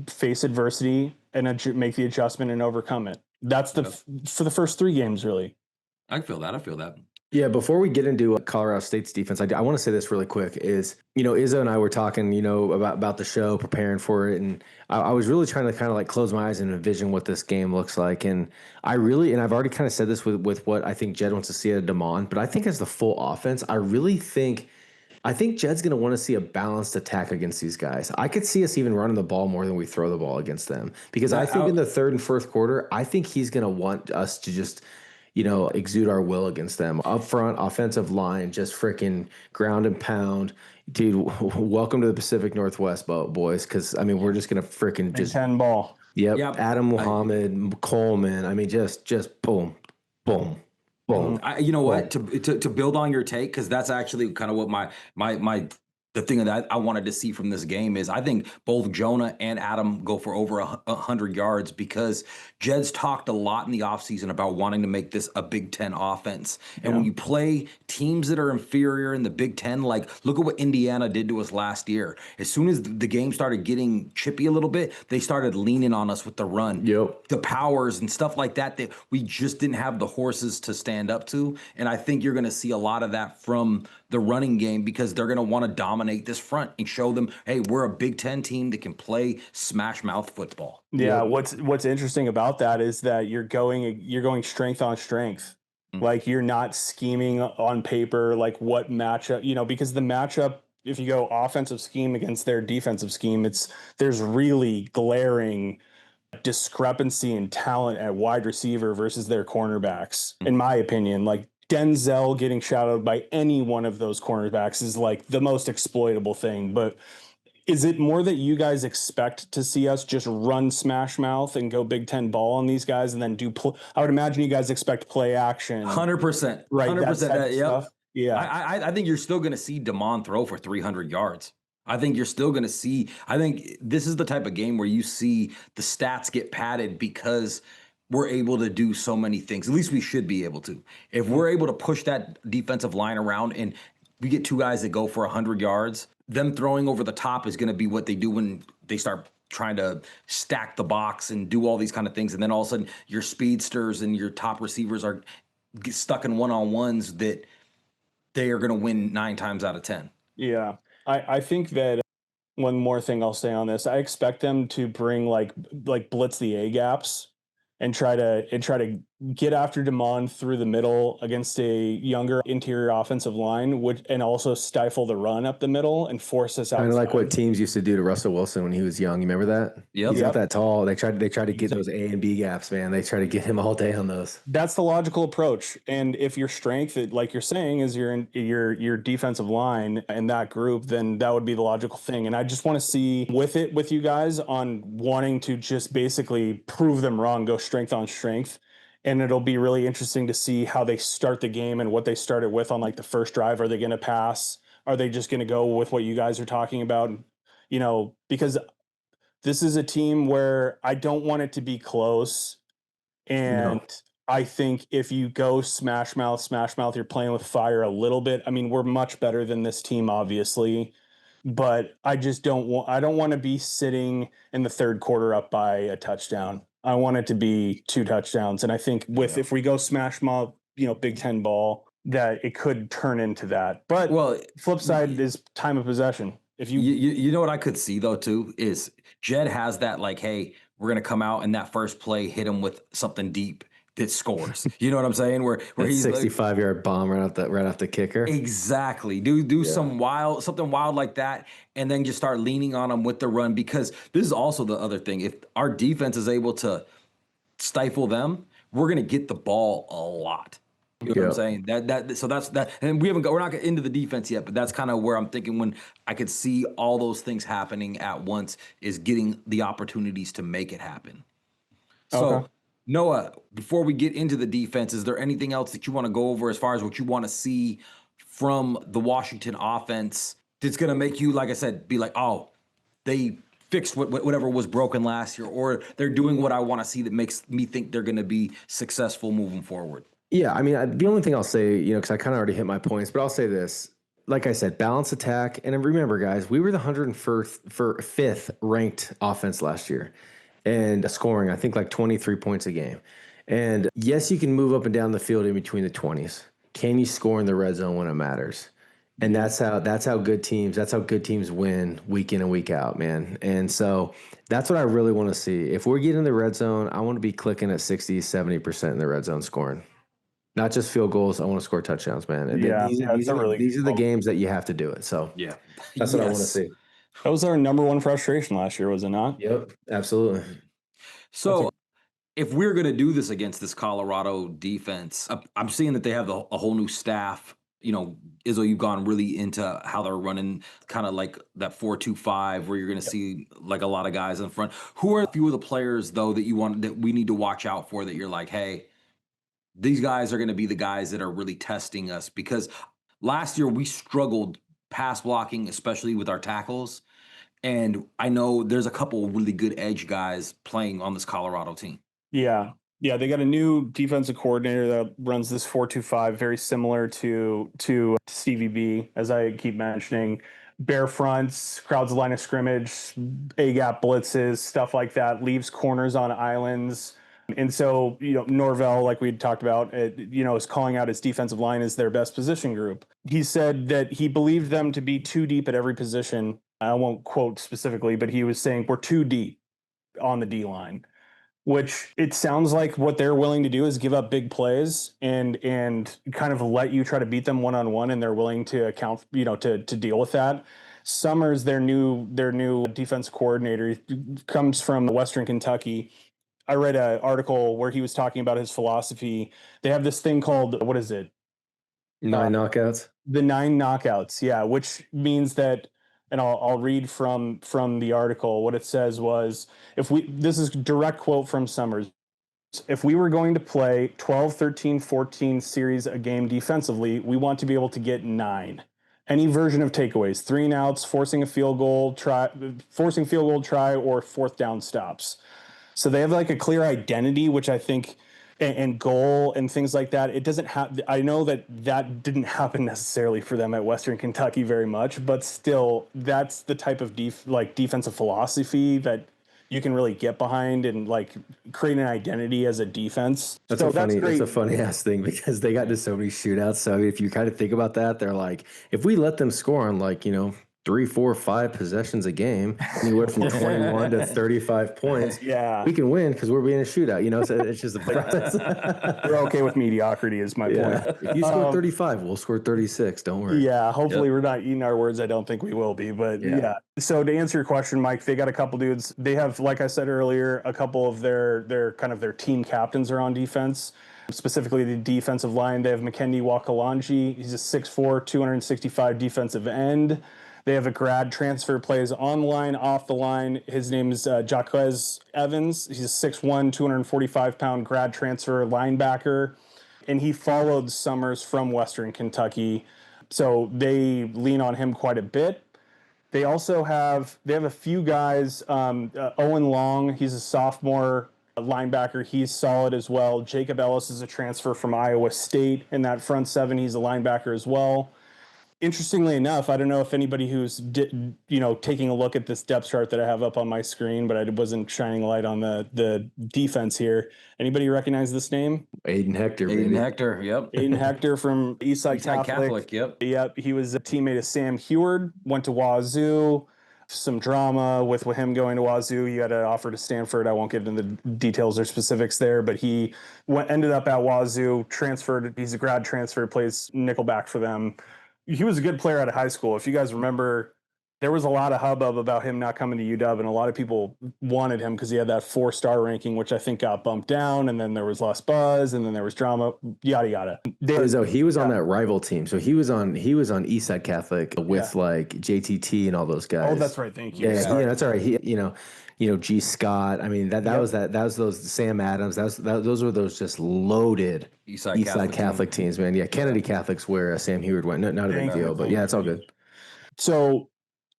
face adversity and make the adjustment and overcome it. That's for the first 3 games, really. I feel that. Yeah, before we get into Colorado State's defense, I want to say this really quick is, Izzo and I were talking, about the show, preparing for it. And I was really trying to kind of like close my eyes and envision what this game looks like. And I've already kind of said this with what I think Jedd wants to see out of Demond, but I think as the full offense, I think Jedd's going to want to see a balanced attack against these guys. I could see us even running the ball more than we throw the ball against them because I think in the third and fourth quarter, I think he's going to want us to just exude our will against them. Up front, offensive line, just freaking ground and pound. Dude, welcome to the Pacific Northwest, boys, because, I mean, we're just going to freaking just... 10 ball. Yep. Adam Muhammad, Coleman. I mean, just boom, boom, boom. You know what? To build on your take, because that's actually kind of what my the thing that I wanted to see from this game is I think both Jonah and Adam go for over 100 yards because Jedd's talked a lot in the offseason about wanting to make this a Big Ten offense. And when you play teams that are inferior in the Big Ten, like look at what Indiana did to us last year. As soon as the game started getting chippy a little bit, they started leaning on us with the run, the powers and stuff like that we just didn't have the horses to stand up to. And I think you're going to see a lot of that from the running game because they're going to want to dominate this front and show them, hey, we're a Big Ten team that can play smash mouth football. Yeah, what's interesting about that is that you're going strength on strength. Like you're not scheming on paper like what matchup, because the matchup, if you go offensive scheme against their defensive scheme, there's really glaring discrepancy in talent at wide receiver versus their cornerbacks, in my opinion. Like Denzel getting shadowed by any one of those cornerbacks is like the most exploitable thing. But is it more that you guys expect to see us just run smash mouth and go Big Ten ball on these guys and then I would imagine you guys expect play action. 100%. Right. 100%. Stuff. Yeah. I think you're still going to see Demond throw for 300 yards. I think you're still going to see, I think this is the type of game where you see the stats get padded because we're able to do so many things. At least we should be able to. If we're able to push that defensive line around and we get 2 guys that go for 100 yards, them throwing over the top is going to be what they do when they start trying to stack the box and do all these kind of things. And then all of a sudden your speedsters and your top receivers are stuck in one-on-ones that they are going to win 9 times out of 10. Yeah. I think that one more thing I'll say on this, I expect them to bring like blitz the A gaps and try to get after Demond through the middle against a younger interior offensive line, and also stifle the run up the middle and force us out. Kind of like what teams used to do to Russell Wilson when he was young. You remember that? Yeah, he's not that tall. They tried to get those A and B gaps, man. They try to get him all day on those. That's the logical approach. And if your strength, like you're saying, is your defensive line and that group, then that would be the logical thing. And I just want to see with you guys on wanting to just basically prove them wrong, go strength on strength. And it'll be really interesting to see how they start the game and what they started with on like the first drive. Are they going to pass? Are they just going to go with what you guys are talking about? Because this is a team where I don't want it to be close. And I think if you go smash mouth, you're playing with fire a little bit. I mean, we're much better than this team, obviously, but I just I don't want to be sitting in the third quarter up by a touchdown. I want it to be 2 touchdowns. And I think if we go smash mouth, Big Ten ball, that it could turn into that. But flip side is time of possession. If you know what I could see though too is Jedd has that like, hey, we're gonna come out in that first play, hit him with something deep that scores. You know what I'm saying? Where he's 65-yard bomb right off the kicker. Exactly. Do something wild like that, and then just start leaning on them with the run, because this is also the other thing. If our defense is able to stifle them, we're gonna get the ball a lot. You know what I'm saying? So that's that. And we're not into the defense yet, but that's kind of where I'm thinking when I could see all those things happening at once is getting the opportunities to make it happen. So Noah, before we get into the defense, is there anything else that you want to go over as far as what you want to see from the Washington offense that's going to make you, like I said, be like, oh, they fixed whatever was broken last year, or they're doing what I want to see that makes me think they're going to be successful moving forward? Yeah, I mean, the only thing I'll say, because I kind of already hit my points, but I'll say this. Like I said, balance attack. And remember, guys, we were the 105th ranked offense last year. And scoring, I think, like 23 points a game. And yes, you can move up and down the field in between the 20s. Can you score in the red zone when it matters? And that's how good teams win week in and week out, man. And so that's what I really want to see. If we're getting in the red zone, I want to be clicking at 60, 70% in the red zone scoring. Not just field goals. I want to score touchdowns, man. And these are the games that you have to do it. So that's what I want to see. That was our number one frustration last year, was it not? Yep, absolutely. So if we're going to do this against this Colorado defense, I'm seeing that they have a whole new staff. Izzo, you've gone really into how they're running kind of like that 4-2-5, where you're going to see like a lot of guys in front. Who are a few of the players, though, that we need to watch out for, that you're like, hey, these guys are going to be the guys that are really testing us? Because last year we struggled pass blocking, especially with our tackles. And I know there's a couple of really good edge guys playing on this Colorado team. Yeah. Yeah, they got a new defensive coordinator that runs this 4-2-5, very similar to Stevie B, as I keep mentioning. Bare fronts, crowds the line of scrimmage, A-gap blitzes, stuff like that, leaves corners on islands. And so, Norvell, like we had talked about, is calling out his defensive line as their best position group. He said that he believed them to be too deep at every position. I won't quote specifically, but he was saying we're too deep on the D-line, which it sounds like what they're willing to do is give up big plays and kind of let you try to beat them one-on-one, and they're willing to account, to deal with that. Summers, their new defense coordinator, comes from Western Kentucky. I read an article where he was talking about his philosophy. They have this thing called, what is it? 9 knockouts? The 9 knockouts, yeah, which means that, and I'll read from the article. What it says was, this is a direct quote from Summers. If we were going to play 12, 13, 14 series a game defensively, we want to be able to get 9. Any version of takeaways, 3 and outs, forcing field goal try, or fourth down stops. So they have like a clear identity, which I think, and goal and things like that. It doesn't have, I know that didn't happen necessarily for them at Western Kentucky very much, but still, that's the type of defensive philosophy that you can really get behind and like create an identity as a defense. That's a funny ass thing, because they got into so many shootouts. So if you kind of think about that, they're like, if we let them score on 3, 4, 5 possessions a game, anywhere from 21 to 35 points, we can win because we're being a shootout. So it's just a process. We're okay with mediocrity is my point. If you score 35, we'll score 36. Don't worry. Yeah, hopefully we're not eating our words. I don't think we will be, but yeah. So to answer your question, Mike, they got a couple dudes. They have, like I said earlier, a couple of their kind of their team captains are on defense. Specifically the defensive line. They have McKendy Wakalanji. He's a 6'4", 265 defensive end. They have a grad transfer, plays on the line, off the line. His name is Jaquez Evans. He's a 6'1", 245-pound grad transfer linebacker. And he followed Summers from Western Kentucky. So they lean on him quite a bit. They also have a few guys. Owen Long, he's a sophomore linebacker. He's solid as well. Jacob Ellis is a transfer from Iowa State in that front seven. He's a linebacker as well. Interestingly enough, I don't know if anybody who's taking a look at this depth chart that I have up on my screen, but I wasn't shining a light on the defense here. Anybody recognize this name? Aiden Hector. Aiden Hector. Yep. Aiden Hector from Eastside Catholic. Yep. He was a teammate of Sam Heward. Went to Wazoo. Some drama with him going to Wazoo. He got an offer to Stanford. I won't get into the details or specifics there, but he ended up at Wazoo. Transferred. He's a grad transfer. Plays nickelback for them. He was a good player out of high school. If you guys remember, there was a lot of hubbub about him not coming to UW, and a lot of people wanted him because he had that 4-star ranking, which I think got bumped down, and then there was less buzz, and then there was drama, yada yada. So he was on that rival team. So he was on Eastside Catholic with like JTT and all those guys. Oh, that's right. Thank you. Yeah, that's all right. He, G. Scott. I mean, that was those Sam Adams. Those were those just loaded Eastside Catholic teams, man. Yeah, Kennedy Catholics where Sam Heward went. Not a big deal, but yeah, it's all good. So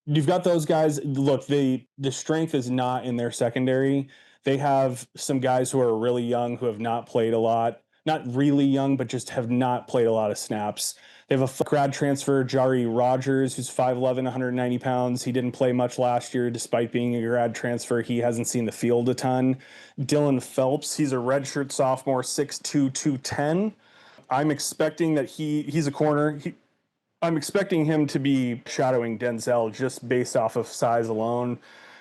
you've got those guys. Look, the strength is not in their secondary. They have some guys who are really young who have not played a lot. Not really young, but just have not played a lot of snaps. They have a grad transfer, Jari Rogers, who's 5'11", 190 pounds. He didn't play much last year, despite being a grad transfer. He hasn't seen the field a ton. Dylan Phelps, he's a redshirt sophomore, 6'2", 210. I'm expecting that he's a corner. I'm expecting him to be shadowing Denzel just based off of size alone.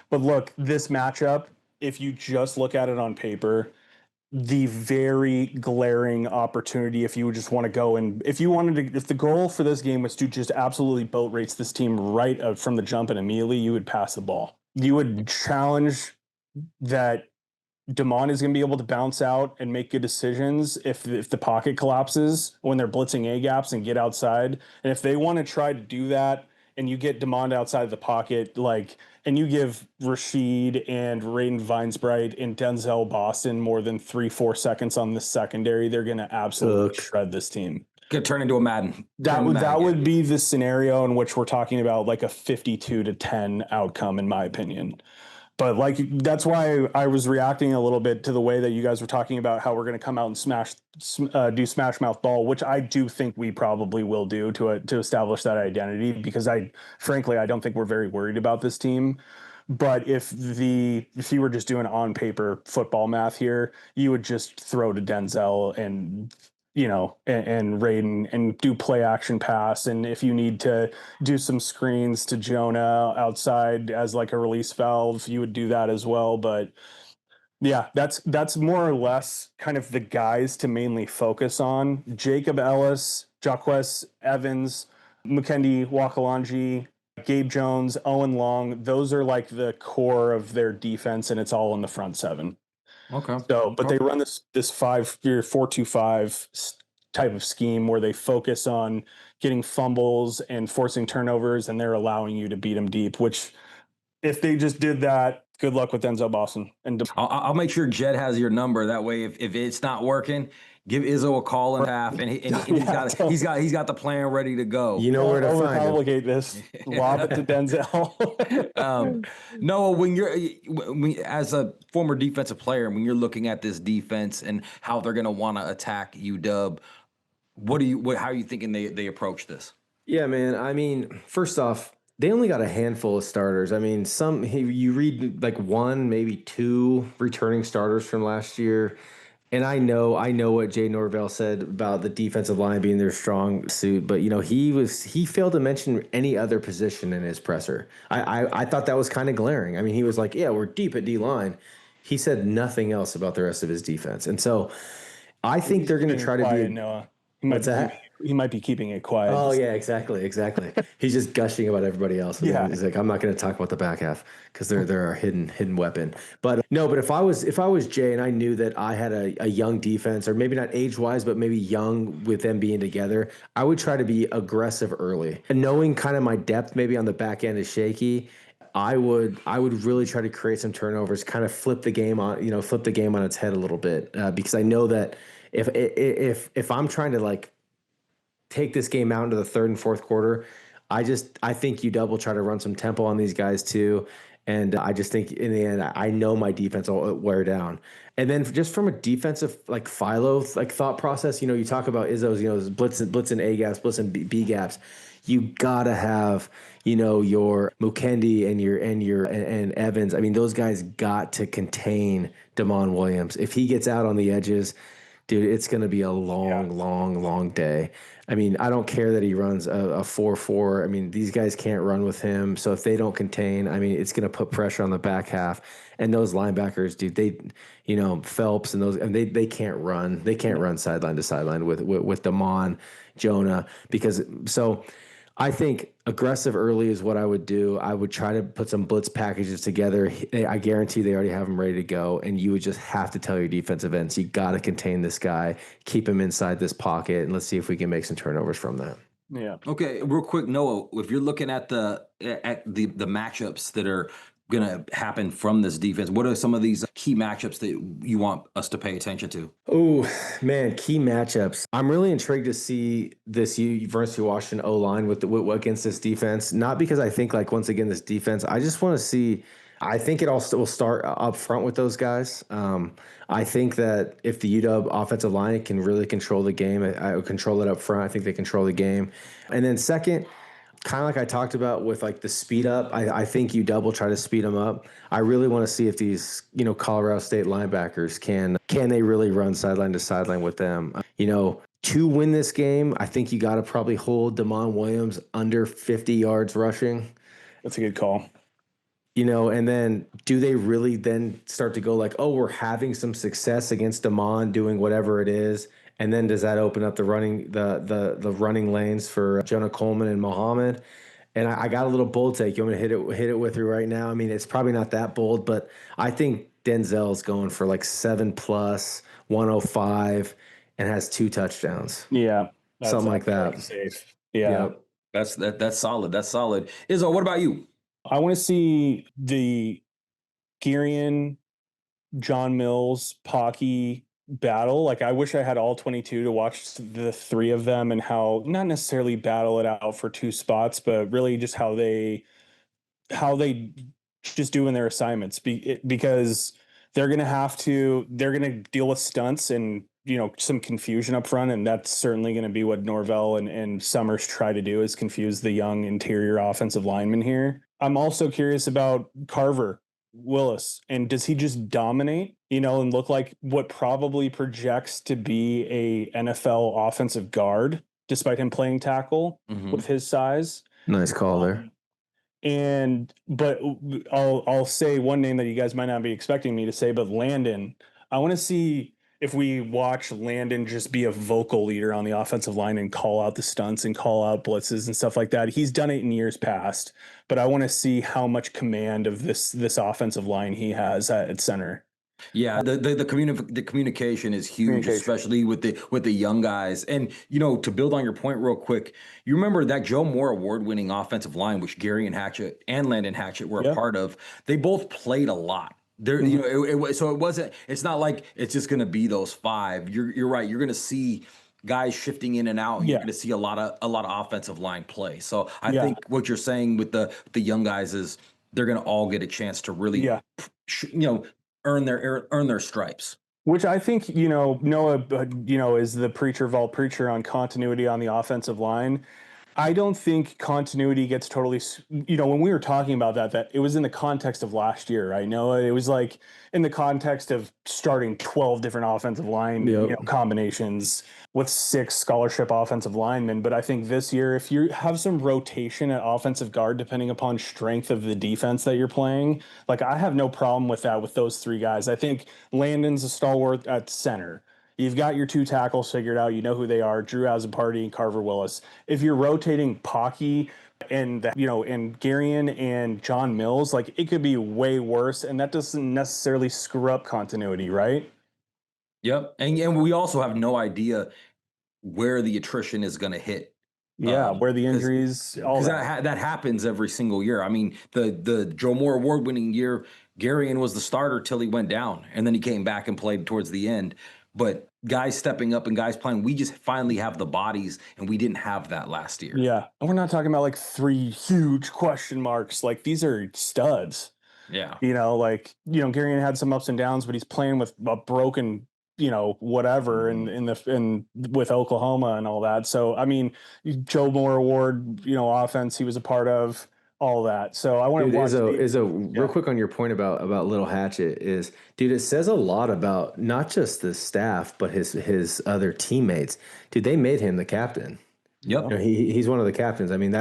But look, this matchup, if you just look at it on paper, the very glaring opportunity, if you just want to go and if the goal for this game was to just absolutely boat race this team right out from the jump and immediately, you would pass the ball. You would challenge that Damon is going to be able to bounce out and make good decisions if the pocket collapses when they're blitzing A gaps and get outside. And if they want to try to do that and you get Damon outside the pocket, and you give Rashid and Raiden Vinesbright and Denzel Boston more than 3-4 seconds on the secondary, they're going to absolutely shred this team. Could turn into a Madden. That would be the scenario in which we're talking about like a 52-10 outcome, in my opinion. But that's why I was reacting a little bit to the way that you guys were talking about how we're going to come out and do smash mouth ball, which I do think we probably will do to establish that identity, because frankly, I don't think we're very worried about this team. But if you were just doing on paper football math here, you would just throw to Denzel and Raiden and do play action pass. And if you need to do some screens to Jonah outside as like a release valve, you would do that as well. But yeah, that's more or less kind of the guys to mainly focus on. Jacob Ellis, Jaquez Evans, Mukendi Wakalanji, Gabe Jones, Owen Long. Those are like the core of their defense, and it's all in the front seven. Okay. So, but they run this 4-2-5 type of scheme where they focus on getting fumbles and forcing turnovers, and they're allowing you to beat them deep. Which, if they just did that, good luck with Denzel Boston. And I'll make sure Jedd has your number. That way, if it's not working, give Izzo a call in half, and he's got the plan ready to go. You know where to find him. Overcomplicate this. Lob it to Denzel. Noah, when you're as a former defensive player, when you're looking at this defense and how they're going to want to attack UW, how are you thinking they approach this? Yeah, man. I mean, first off, they only got a handful of starters. I mean, you read like one, maybe two returning starters from last year. And I know what Jay Norvell said about the defensive line being their strong suit, but he failed to mention any other position in his presser. I thought that was kind of glaring. I mean, he was like, yeah, we're deep at D line. He said nothing else about the rest of his defense. And so I think they're going to try to be Noah. He might be keeping it quiet. Oh, yeah, exactly. He's just gushing about everybody else. Yeah. He's like, I'm not going to talk about the back half because they're our hidden weapon. But no, but if I was Jay and I knew that I had a young defense, or maybe not age-wise, but maybe young with them being together, I would try to be aggressive early. And knowing kind of my depth maybe on the back end is shaky, I would really try to create some turnovers, kind of flip the game on its head a little bit, because I know that if I'm trying to take this game out into the third and fourth quarter, I think UW will try to run some tempo on these guys too. And I just think in the end, I know my defense will wear down. And then just from a defensive like philo like thought process, you talk about Izzo's, blitzing A gaps, blitzing B gaps. You gotta have, your Mukendi and Evans. I mean, those guys got to contain Damon Williams. If he gets out on the edges, dude, it's going to be a long day. I mean, I don't care that he runs a 4-4. I mean, these guys can't run with him. So if they don't contain, I mean, it's going to put pressure on the back half. And those linebackers, dude, Phelps and they can't run. They can't run sideline to sideline with Damon, Jonah, I think aggressive early is what I would do. I would try to put some blitz packages together. I guarantee they already have them ready to go, and you would just have to tell your defensive ends, you got to contain this guy, keep him inside this pocket, and let's see if we can make some turnovers from that. Yeah. Okay, real quick, Noah, if you're looking at the matchups that are going to happen from this defense, what are some of these key matchups that you want us to pay attention to? Oh, man, key matchups. I'm really intrigued to see this University of Washington O-line against this defense. Not because I think, like, once again, this defense, I just want to see. I think it all will start up front with those guys. I think that if the UW offensive line can really control the game, I would control it up front. I think they control the game. And then second, kind of like I talked about with like the speed up, I think UW will try to speed them up. I really want to see if these, Colorado State linebackers can they really run sideline to sideline with them. To win this game, I think you got to probably hold Damon Williams under 50 yards rushing. That's a good call. And then do they really then start to go like, oh, we're having some success against Damon doing whatever it is, and then does that open up the running lanes for Jonah Coleman and Muhammad? And I got a little bold take. You want me to hit it with you right now? I mean, it's probably not that bold, but I think Denzel's going for like 7+, 105, and has 2 touchdowns. Yeah, something like that. Safe. Yeah, that's solid. That's solid. Izzo, what about you? I want to see the Girian, John Mills, Pocky battle. Like, I wish I had all 22 to watch the 3 of them and how not necessarily battle it out for 2 spots, but really just how they just do in their assignments because they're going to deal with stunts and, some confusion up front. And that's certainly going to be what Norvell and Summers try to do, is confuse the young interior offensive lineman here. I'm also curious about Carver Willis, and does he just dominate, and look like what probably projects to be a NFL offensive guard, despite him playing tackle with his size? Nice call there. But I'll say one name that you guys might not be expecting me to say, but Landon. I want to see if we watch Landon just be a vocal leader on the offensive line and call out the stunts and call out blitzes and stuff like that. He's done it in years past, but I want to see how much command of this offensive line he has at center. Yeah, the communication is huge, especially with the young guys. And to build on your point real quick, you remember that Joe Moore award-winning offensive line, which Gary and Hatchett and Landon Hatchett were a part of. They both played a lot. There, it's not like it's just going to be those 5. You're right. You're going to see guys shifting in and out. You're going to see a lot of offensive line play. So I think what you're saying with the young guys is they're going to all get a chance to really, earn their stripes. Which I think, Noah, is the preacher of all preacher on continuity on the offensive line. I don't think continuity gets totally, when we were talking about that it was in the context of last year, right? Noah, it was like in the context of starting 12 different offensive line combinations with 6 scholarship offensive linemen. But I think this year, if you have some rotation at offensive guard, depending upon strength of the defense that you're playing, like, I have no problem with that with those 3 guys. I think Landon's a stalwart at center. You've got your 2 tackles figured out. You know who they are: Drew Azzopardi and Carver Willis. If you're rotating Pocky and Garion and John Mills, like, it could be way worse, and that doesn't necessarily screw up continuity, right? Yep, and we also have no idea where the attrition is going to hit. Yeah, where the injuries, all that happens every single year. I mean, the Joe Moore award-winning year, Garion was the starter till he went down, and then he came back and played towards the end. But guys stepping up and guys playing, we just finally have the bodies, and we didn't have that last year. Yeah, and we're not talking about like 3 huge question marks. Like, these are studs. Yeah. Garion had some ups and downs, but he's playing with a broken, whatever in with Oklahoma and all that. So, I mean, Joe Moore Award, offense he was a part of, all that. So I want to watch real quick on your point about Little Hatchet is, dude, it says a lot about not just the staff, but his other teammates. Dude, they made him the captain. Yep. He's one of the captains. I mean,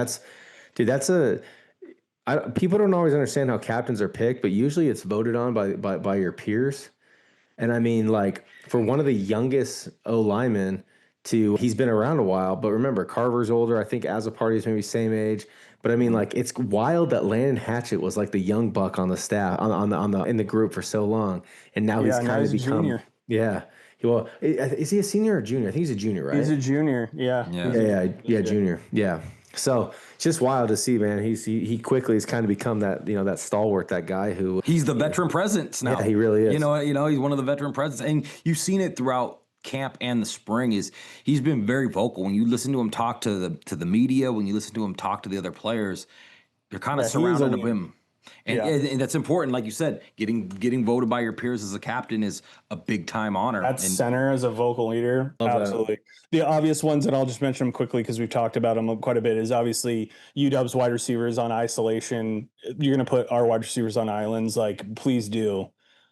people don't always understand how captains are picked, but usually it's voted on by your peers. And I mean, like, for one of the youngest O linemen he's been around a while, but remember, Carver's older. I think Azzopardi is maybe same age. But I mean, like, it's wild that Landon Hatchett was like the young buck on the staff, in the group for so long, and now he's kind of become junior. Yeah. Well, is he a senior or junior? I think he's a junior, right? He's a junior. Yeah. Junior. Yeah. So it's just wild to see, man. He quickly has kind of become that, that stalwart, that guy who he's the veteran presence now. Yeah, he really is. He's one of the veteran presence, and you've seen it throughout camp and the spring. He's been very vocal. When you listen to him talk to the media, when you listen to him talk to the other players, they're kind of surrounded him. And that's important. Like you said, getting voted by your peers as a captain is a big time honor. That's center as a vocal leader. Absolutely. The obvious ones, and I'll just mention them quickly because we've talked about them quite a bit, is obviously UW's wide receivers on isolation. You're going to put our wide receivers on islands. Like, please do.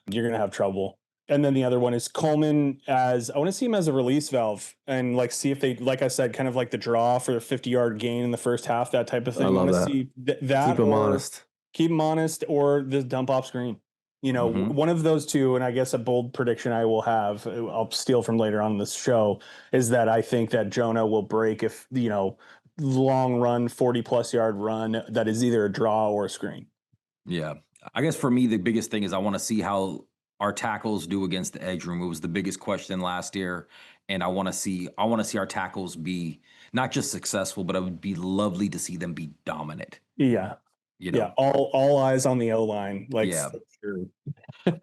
You're going to have trouble. And then the other one is Coleman I want to see him as a release valve and see if they, like I said, kind of like the draw for a 50-yard gain in the first half, that type of thing. I love that. See that. Keep him honest. Keep him honest, or the dump off screen. One of those two, and I guess a bold prediction I will have, I'll steal from later on in this show, is that I think that Jonah will break if, long run, 40-plus yard run that is either a draw or a screen. Yeah. I guess for me, the biggest thing is I want to see how our tackles do against the edge room. It was the biggest question last year, and I want to see our tackles be not just successful, but it would be lovely to see them be dominant. Yeah. Yeah, all eyes on the O-line. For sure.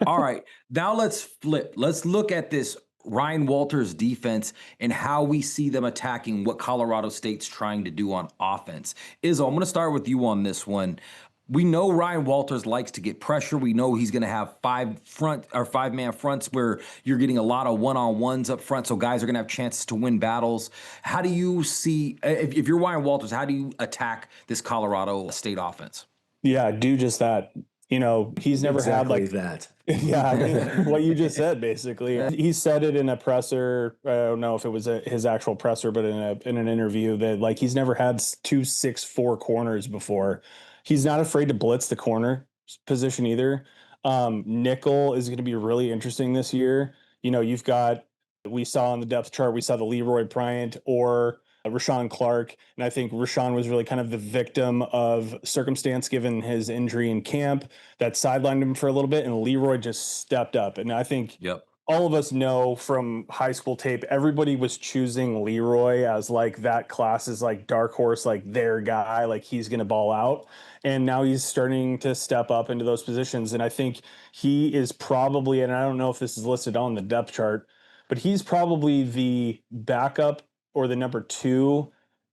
All right, now let's flip. Let's look at this Ryan Walters defense and how we see them attacking what Colorado State's trying to do on offense. Izzo, I'm going to start with you on this one. We know Ryan Walters likes to get pressure. We know he's going to have five-man fronts where you're getting a lot of one-on-ones up front, so guys are going to have chances to win battles. How do you see, if you're Ryan Walters, how do you attack this Colorado State offense? Yeah, do just that. He's never had that. Yeah, I mean, what you just said, basically. He said it in a presser. I don't know if it was his actual presser, but in an interview that he's never had 2-6-4 corners before. He's not afraid to blitz the corner position either. Nickel is going to be really interesting this year. We saw on the depth chart, we saw the Leroy Bryant or Rashawn Clark. And I think Rashawn was really kind of the victim of circumstance given his injury in camp that sidelined him for a little bit. And Leroy just stepped up. And I think all of us know from high school tape, everybody was choosing Leroy as that class's dark horse, their guy, he's going to ball out. And now he's starting to step up into those positions. And I think he is probably, and I don't know if this is listed on the depth chart, but he's probably the backup or the number 2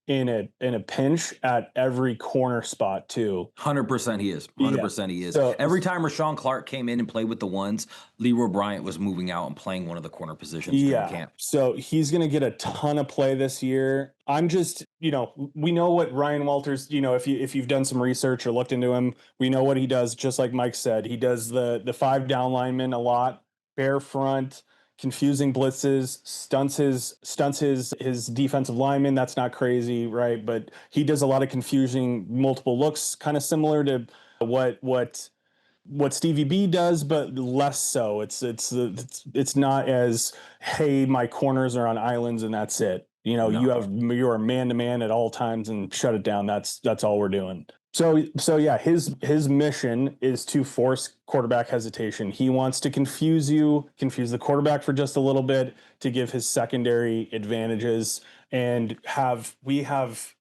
in a pinch at every corner spot too. 100% he is. 100% he is. So, every time Rashawn Clark came in and played with the ones, Leroy Bryant was moving out and playing one of the corner positions during camp. So he's going to get a ton of play this year. I'm just, we know what Ryan Walters, if you've done some research or looked into him, we know what he does. Just like Mike said, he does the 5 down linemen a lot, bare front, confusing blitzes, stunts his defensive lineman. That's not crazy, right? But he does a lot of confusing multiple looks, kind of similar to what Stevie B does, but less so. It's not as, hey, my corners are on islands and that's it. You are man to man at all times and shut it down. That's all we're doing. So yeah, his mission is to force quarterback hesitation. He wants to confuse the quarterback for just a little bit to give his secondary advantages, and we have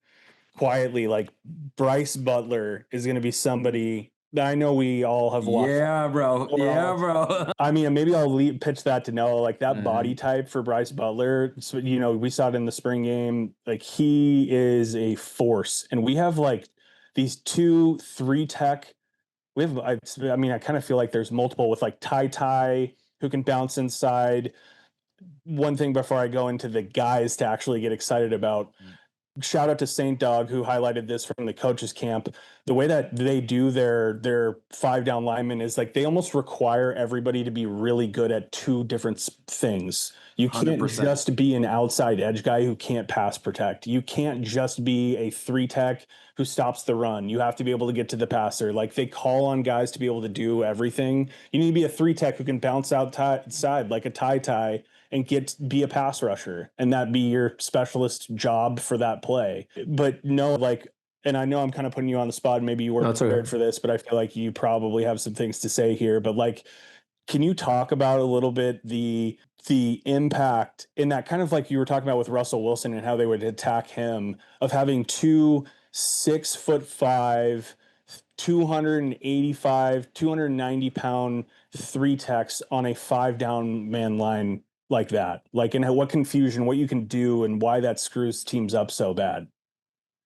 quietly Bryce Butler is going to be somebody that I know we all have watched. Yeah, bro. I mean, maybe I'll pitch that to Noah, that body type for Bryce Butler. So, we saw it in the spring game. He is a force, and we have these 2-3 tech we have, I mean, I kind of feel like there's multiple with like Ty who can bounce inside. One thing before I go into the guys to actually get excited about, shout out to Saint Dog who highlighted this from the coaches camp. The way that they do their 5 down linemen is like they almost require everybody to be really good at 2 different things. You can't 100%. just be an outside edge guy who can't pass protect. You can't just be a 3 tech who stops the run. You have to be able to get to the passer. Like they call on guys to be able to do everything. You need to be a 3 tech who can bounce outside like a tie and be a pass rusher, and that be your specialist job for that play. But no, like, and I know I'm kind of putting you on the spot. Maybe you weren't prepared for this, but I feel like you probably have some things to say here. But like, can you talk about a little bit the impact in that kind of like you were talking about with Russell Wilson and how they would attack him of having 2 6'5", 285, 290-pound 3 techs on a 5 down man line like that? Like, and what confusion, what you can do, and why that screws teams up so bad.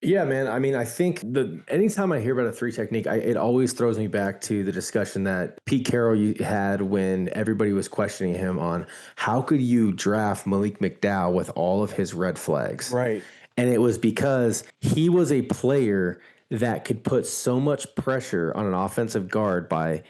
Yeah, man. I mean, I think anytime I hear about a 3 technique, it always throws me back to the discussion that Pete Carroll had when everybody was questioning him on how could you draft Malik McDowell with all of his red flags. Right. And it was because he was a player that could put so much pressure on an offensive guard by,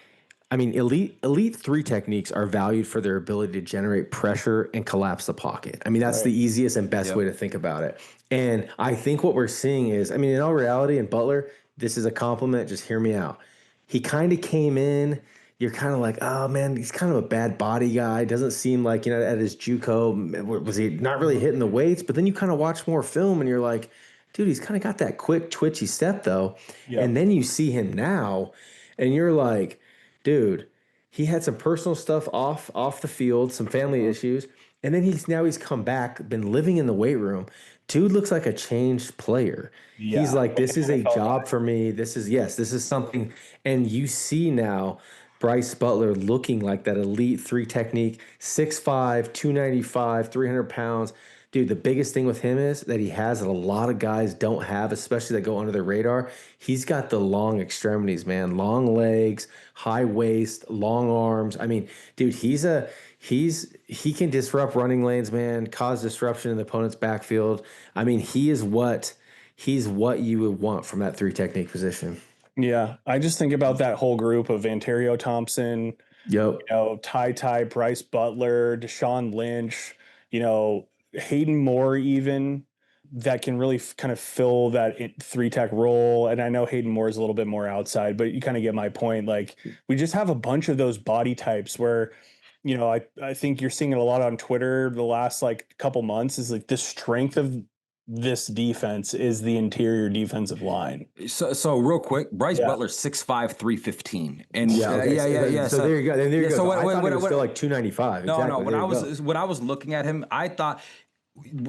I mean, elite 3 techniques are valued for their ability to generate pressure and collapse the pocket. I mean, that's the easiest and best way to think about it. And I think what we're seeing is, I mean, in all reality, in Butler, this is a compliment. Just hear me out. He kind of came in. You're kind of like, oh man, he's kind of a bad body guy. Doesn't seem like, at his JUCO, was he not really hitting the weights? But then you kind of watch more film and you're like, dude, he's kind of got that quick, twitchy step though. Yep. And then you see him now and you're like, dude, he had some personal stuff off the field, some family issues. And then he's come back, been living in the weight room. Dude looks like a changed player. Yeah. He's like, this is a job for me. This is something. And you see now Bryce Butler looking like that elite 3 technique, 6'5", 295, 300 pounds. Dude, the biggest thing with him is that he has that a lot of guys don't have, especially that go under the radar. He's got the long extremities, man. Long legs, high waist, long arms. I mean, dude, he can disrupt running lanes, man, cause disruption in the opponent's backfield. I mean, he's what you would want from that 3 technique position. Yeah, I just think about that whole group of Antario Thompson, Ty, Bryce Butler, Deshaun Lynch, Hayden Moore, even that can really kind of fill that 3 tech role. And I know Hayden Moore is a little bit more outside, but you kind of get my point. Like we just have a bunch of those body types where, I think you're seeing it a lot on Twitter the last like couple months is like the strength of this defense is the interior defensive line. So real quick, Bryce Butler 6'5", 315, and So there you go. Then there you go. So I thought it was still like 295. No, exactly. No. When I was looking at him, I thought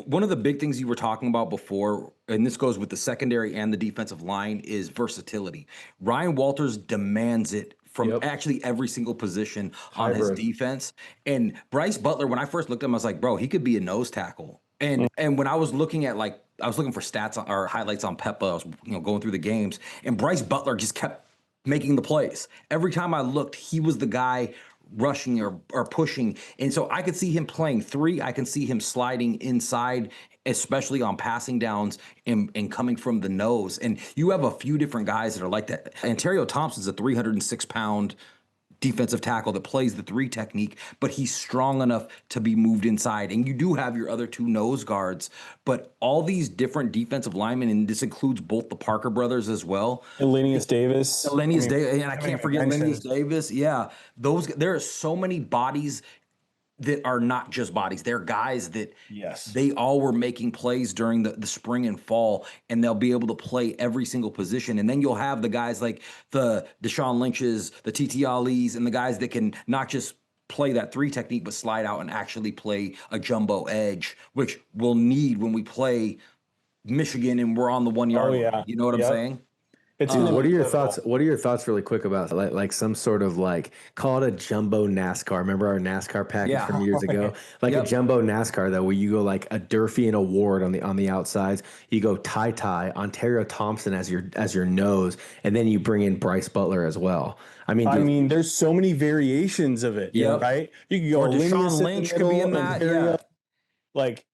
one of the big things you were talking about before, and this goes with the secondary and the defensive line, is versatility. Ryan Walters demands it from actually every single position on his defense. And Bryce Butler, when I first looked at him, I was like, bro, he could be a nose tackle. And when I was looking at I was looking for stats or highlights on Peppa, I was going through the games, and Bryce Butler just kept making the plays. Every time I looked, he was the guy rushing or pushing. And so I could see him playing 3. I can see him sliding inside, especially on passing downs and coming from the nose. And you have a few different guys that are like that. Antario Thompson's a 306-pound defensive tackle that plays the 3 technique, but he's strong enough to be moved inside. And you do have your other 2 nose guards, but all these different defensive linemen, and this includes both the Parker brothers as well. Lenius Davis. And I can't forget Lenius Davis. Yeah. There are so many bodies that are not just bodies. They're guys that they all were making plays during the spring and fall, and they'll be able to play every single position. And then you'll have the guys like the Deshaun Lynch's, the TT Ali's, and the guys that can not just play that 3 technique, but slide out and actually play a jumbo edge, which we'll need when we play Michigan and we're on the 1 yard line. You know what I'm saying? It's what are your thoughts? What are your thoughts, really quick, about like some sort of, like, call it a jumbo NASCAR? Remember our NASCAR package from years ago? Like a jumbo NASCAR, though, where you go like a Durfee and a Ward on the outsides. You go Ty, Ontario Thompson as your nose, and then you bring in Bryce Butler as well. I mean, there's so many variations of it. Yep. Right. You can go Or Deshaun Linus Lynch could be in that. Yeah. Like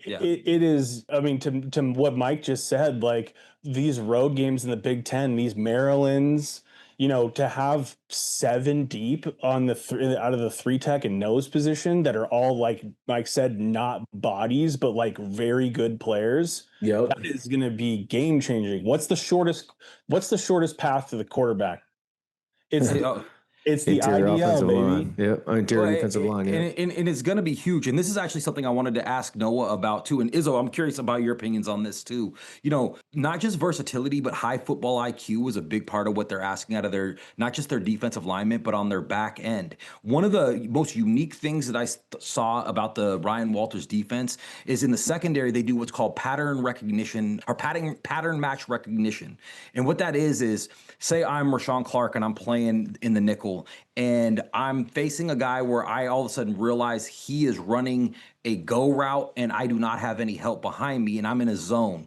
Yeah. it is. I mean, to what Mike just said, like these road games in the Big Ten, these Marylands, to have 7 deep on the out of the 3 tech and nose position that are all, like Mike said, not bodies, but like very good players. Yep. That is going to be game changing. What's the shortest path to the quarterback? It's the interior IDL, offensive baby. line. Yep. Interior defensive line. Yeah. And it's going to be huge. And this is actually something I wanted to ask Noah about too. And Izzo, I'm curious about your opinions on this too. Not just versatility, but high football IQ was a big part of what they're asking out of not just their defensive linemen, but on their back end. One of the most unique things that I saw about the Ryan Walters defense is in the secondary, they do what's called pattern recognition or pattern match recognition. And what that is say I'm Rashawn Clark and I'm playing in the nickel, and I'm facing a guy where I all of a sudden realize he is running a go route and I do not have any help behind me and I'm in a zone.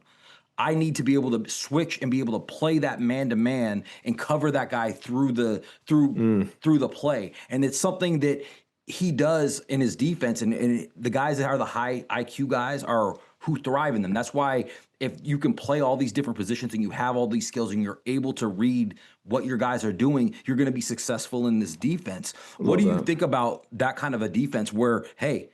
I need to be able to switch and be able to play that man-to-man and cover that guy through the play. And it's something that he does in his defense. And the guys that are the high IQ guys are who thrive in them. That's why if you can play all these different positions and you have all these skills and you're able to read what your guys are doing, you're going to be successful in this defense. What do you think about that kind of a defense where, hey,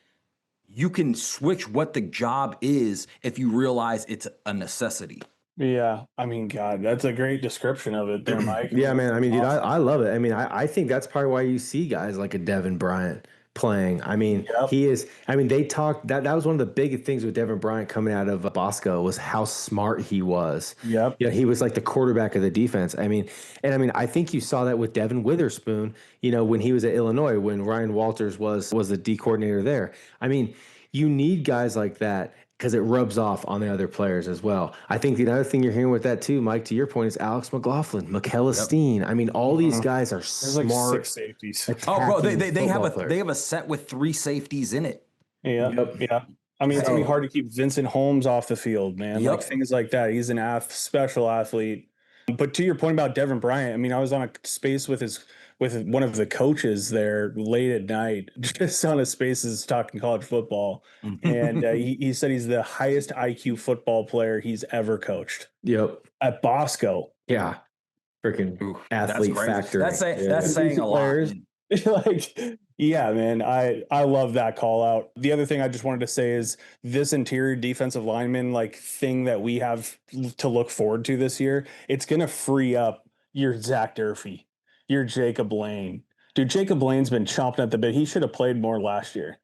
you can switch what the job is if you realize it's a necessity? Yeah. I mean, God, that's a great description of it there, Mike. Yeah, man. I mean, dude, I love it. I mean, I think that's probably why you see guys like a Devin Bryant playing. I mean, he is. I mean, they talked that was one of the big things with Devin Bryant coming out of Bosco was how smart he was. Yep. He was like the quarterback of the defense. I mean, I think you saw that with Devin Witherspoon. When he was at Illinois, when Ryan Walters was the D coordinator there. I mean, you need guys like that, because it rubs off on the other players as well. I think the other thing you're hearing with that too, Mike, to your point, is Alex McLaughlin, Michaela Steen. I mean, all these guys are smart. Like 6 safeties. Oh, bro, they have a set with 3 safeties in it. Yeah, yeah. I mean, it's gonna be hard to keep Vincent Holmes off the field, man. Like things like that. He's an special athlete. But to your point about Devin Bryant, I mean, I was on a space with one of the coaches there late at night, just on a spaces talking college football. And he said he's the highest IQ football player he's ever coached. Yep. At Bosco. Yeah. Freaking athlete factor. That's saying a lot. Yeah, man, I love that call out. The other thing I just wanted to say is this interior defensive lineman thing that we have to look forward to this year. It's going to free up your Zach Durfee, your Jacob Lane. Dude, Jacob Lane's been chomping at the bit. He should have played more last year.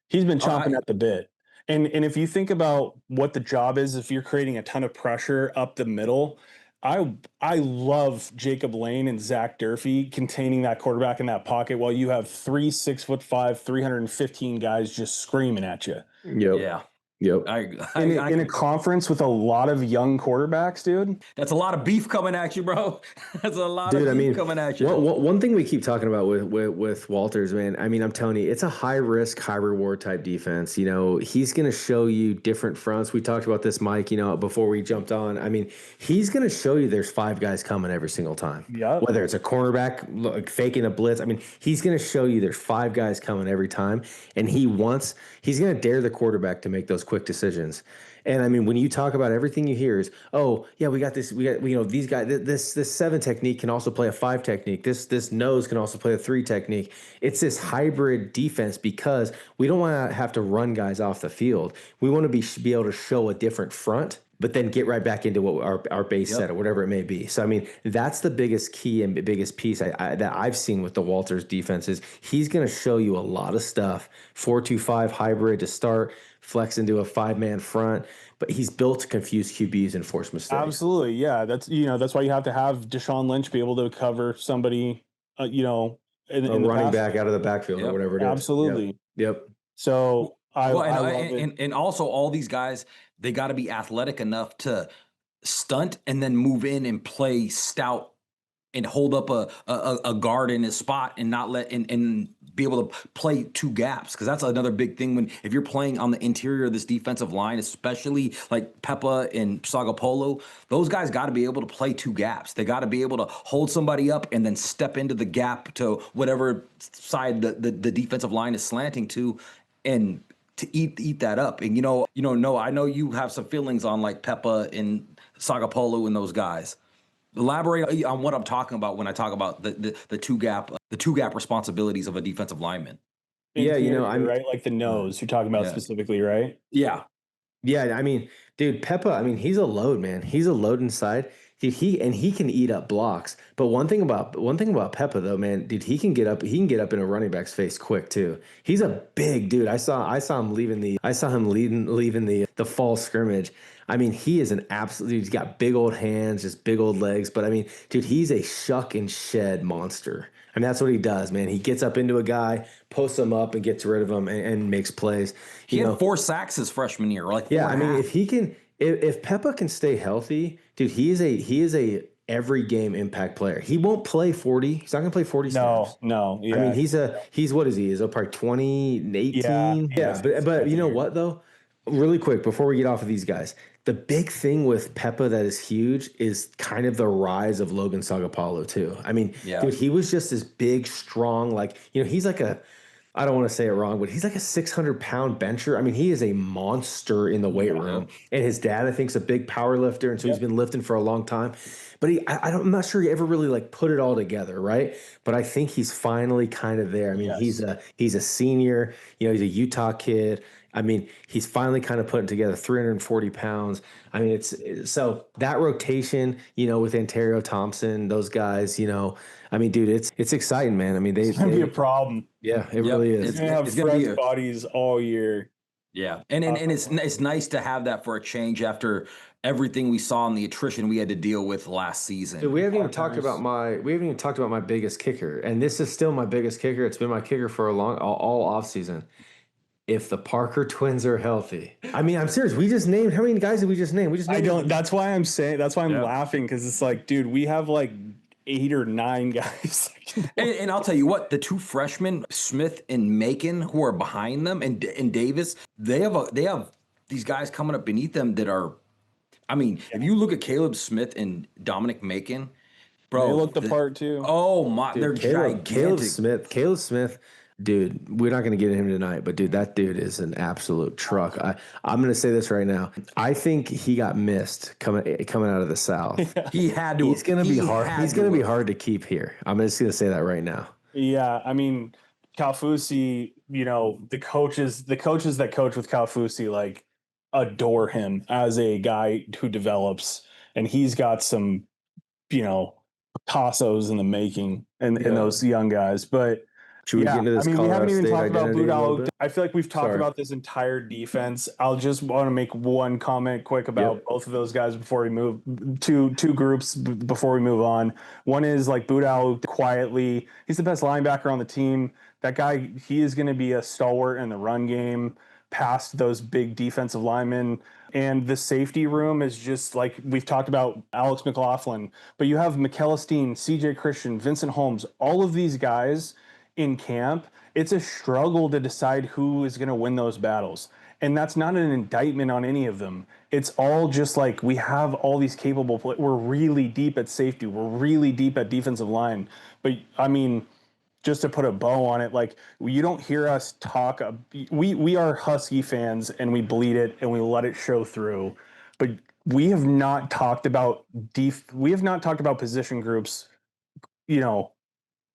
He's been chomping at the bit. And if you think about what the job is, if you're creating a ton of pressure up the middle, I love Jacob Lane and Zach Durfee containing that quarterback in that pocket while you have 3 6'5", 315 guys just screaming at you. Yep. Yeah. Yep. In a conference with a lot of young quarterbacks, dude. That's a lot of beef coming at you, bro. That's a lot of beef coming at you. One thing we keep talking about with Walters, man, I mean, I'm telling you, it's a high risk, high reward type defense. He's going to show you different fronts. We talked about this, Mike, before we jumped on. I mean, he's going to show you there's 5 guys coming every single time. Yeah. Whether it's a cornerback faking a blitz. I mean, he's going to show you there's 5 guys coming every time. And he's going to dare the quarterback to make those quick decisions. And I mean, when you talk about everything you hear is, oh yeah, we got these guys, this 7 technique can also play a 5 technique. This nose can also play a 3 technique. It's this hybrid defense because we don't want to have to run guys off the field. We want to be able to show a different front, but then get right back into what our base set or whatever it may be. So, I mean, that's the biggest key and biggest piece that I've seen with the Walters defense is he's going to show you a lot of stuff. 4-2-5 hybrid to start, flex into a 5-man front, but he's built to confuse QBs and force mistakes. Absolutely. Yeah. That's why you have to have Deshaun Lynch be able to cover somebody, in running back out of the backfield or whatever it is. Absolutely. Yep. So I love it. And also all these guys, they got to be athletic enough to stunt and then move in and play stout and hold up a guard in his spot and not let and be able to play two gaps, because that's another big thing when if you're playing on the interior of this defensive line, especially like Peppa and Sagapolo, those guys got to be able to play two gaps. They got to be able to hold somebody up and then step into the gap to whatever side the defensive line is slanting to, and to eat that up. And no, I know you have some feelings on like Peppa and Sagapolo and those guys. Elaborate on what I'm talking about when I talk about the two gap responsibilities of a defensive lineman. Interior, I'm right, like the nose you're talking about specifically, right? Yeah. Yeah, I mean, dude, Peppa, I mean, he's a load, man. He's a load inside. Dude, he can eat up blocks. But one thing about Peppa though, man, dude, he can get up in a running back's face quick too. He's a big dude. I saw him leaving the fall scrimmage. I mean, he is an absolute, he's got big old hands, just big old legs. But I mean, dude, he's a shuck and shed monster. I mean, that's what he does, man. He gets up into a guy, posts him up, and gets rid of him and makes plays. He had 4 sacks his freshman year. Like, yeah, I mean, if Peppa can stay healthy, dude, he is a every game impact player. He won't play 40. He's not gonna play 40 snaps. No. Yeah. I mean, he's what is he? Is probably 20, 18? Yeah, but you know what though? Really quick before we get off of these guys, the big thing with Peppa that is huge is kind of the rise of Logan Sagapalo too. I mean, dude, he was just this big, strong, like, he's like I don't want to say it wrong, but he's like a 600-pound bencher. I mean, he is a monster in the weight room. And his dad, I think, is a big power lifter, and so he's been lifting for a long time. But I'm not sure he ever really like put it all together, right? But I think he's finally kind of there. I mean, he's a senior. He's a Utah kid. I mean, he's finally kind of putting together 340 pounds. I mean, so that rotation, with Ontario Thompson, those guys, I mean, dude, it's exciting, man. I mean, it's gonna be a problem. Yeah, it really is. It's gonna have fresh bodies all year. Yeah, and it's nice to have that for a change after everything we saw in the attrition we had to deal with last season. Dude, we haven't even talked about my biggest kicker, and this is still my biggest kicker. It's been my kicker for all off season. If the Parker twins are healthy, I mean, I'm serious. We just named, how many guys did we just name? That's why I'm laughing, because it's like, dude, we have like 8 or 9 guys. and I'll tell you what, the 2 freshmen, Smith and Macon, who are behind them, and Davis, they have these guys coming up beneath them that are, I mean, if you look at Caleb Smith and Dominic Macon, bro, they look the part too. Oh my, dude, they're gigantic. Caleb Smith. Dude, we're not going to get him tonight, but dude, that dude is an absolute truck. I'm going to say this right now. I think he got missed coming out of the South. He had to. He's going to be hard. He's going to be hard to keep here. I'm just going to say that right now. Yeah, I mean, Kaufusi, the coaches that coach with Kaufusi like adore him as a guy who develops, and he's got some, Picassos in the making in those young guys, but. Should we get into this? I mean, we haven't even talked about Budal. I feel like we've talked about this entire defense. I'll just want to make one comment quick about both of those guys before we move two groups before we move on. One is like Budal quietly. He's the best linebacker on the team. That guy, he is going to be a stalwart in the run game past those big defensive linemen. And the safety room is just like we've talked about Alex McLaughlin, but you have McElestine, CJ Christian, Vincent Holmes, all of these guys in camp. It's a struggle to decide who is going to win those battles. And that's not an indictment on any of them. It's all just like we have all these capable players. We're really deep at safety. We're really deep at defensive line. But I mean, just to put a bow on it, like you don't hear us talk. We are Husky fans and we bleed it and we let it show through. But we have not talked about position groups,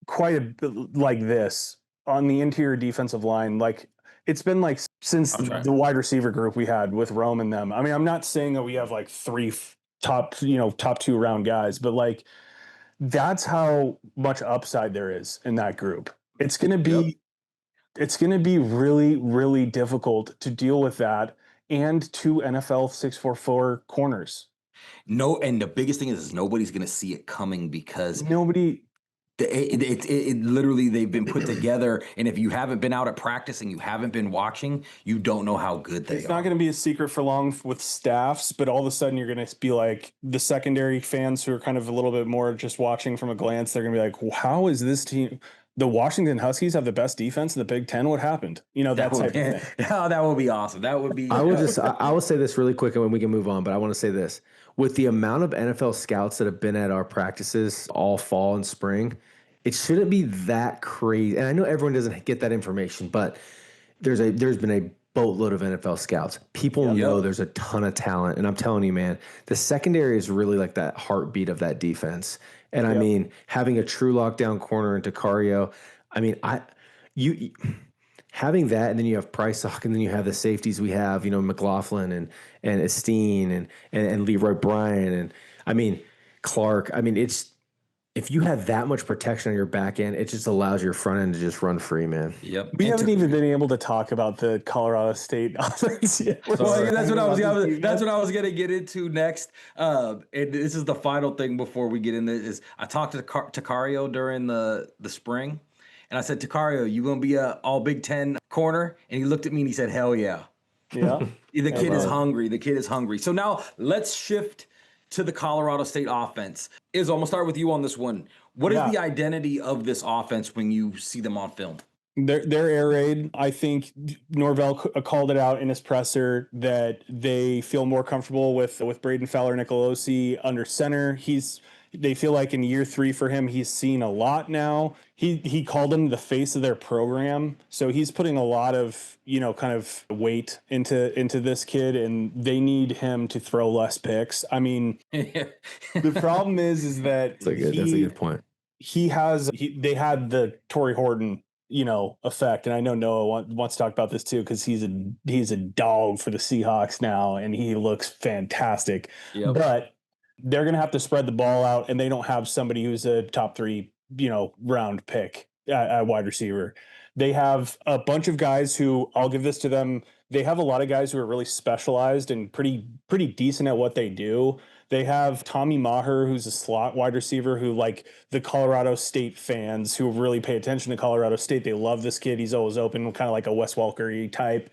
quite a bit like this on the interior defensive line. Like it's been like since the wide receiver group we had with Rome and them. I mean, I'm not saying that we have like 3 top 2 round guys, but like that's how much upside there is in that group. It's going to be really, really difficult to deal with that and 2 NFL 6'4" corners. No, and the biggest thing is nobody's going to see it coming because It literally, they've been put together, and if you haven't been out at practice and you haven't been watching, you don't know how good they are. It's not going to be a secret for long with staffs, but all of a sudden you're going to be like the secondary fans who are kind of a little bit more just watching from a glance. They're going to be like, how is this team? The Washington Huskies have the best defense in the Big Ten. What happened? You know, that type of thing. Oh, that would be awesome. That would be. I will say this really quick and when we can move on, but I want to say this. With the amount of NFL scouts that have been at our practices all fall and spring, it shouldn't be that crazy. And I know everyone doesn't get that information, but there's been a boatload of NFL scouts. People know there's a ton of talent. And I'm telling you, man, the secondary is really like that heartbeat of that defense. And I mean, having a true lockdown corner in Tacario, I mean, you having that, and then you have Priceock, and then you have the safeties we have, you know, McLaughlin and Esteen and Leroy Bryant, and I mean Clark. I mean, it's if you have that much protection on your back end, it just allows your front end to just run free, man. Yep. We haven't even been able to talk about the Colorado State offense yet. Well, that's what I was gonna get into next. And this is the final thing before we get into is I talked to Tacario during the spring, and I said, Tacario, you gonna be a all Big Ten corner? And he looked at me and he said, hell yeah. Yeah. The kid is hungry. The kid is hungry. So now let's shift to the Colorado State offense. Izzo, I'm gonna start with you on this one. What is the identity of this offense when you see them on film? They're air raid. I think Norvell called it out in his presser that they feel more comfortable with Braden Fowler Nicolosi under center. They feel like in year 3 for him, he's seen a lot now. He called him the face of their program. So he's putting a lot of, you know, kind of weight into this kid, and they need him to throw less picks. I mean, the problem is that that's a good point. They had the Torrey Horton, you know, effect. And I know Noah wants to talk about this too, because he's a dog for the Seahawks now, and he looks fantastic. Yep. But they're going to have to spread the ball out, and they don't have somebody who's a top 3, you know, round pick at wide receiver. They have a bunch of guys who, I'll give this to them, they have a lot of guys who are really specialized and pretty decent at what they do. They have Tommy Maher, who's a slot wide receiver who, like, the Colorado State fans who really pay attention to Colorado State, they love this kid. He's always open, kind of like a Wes Welker-y type.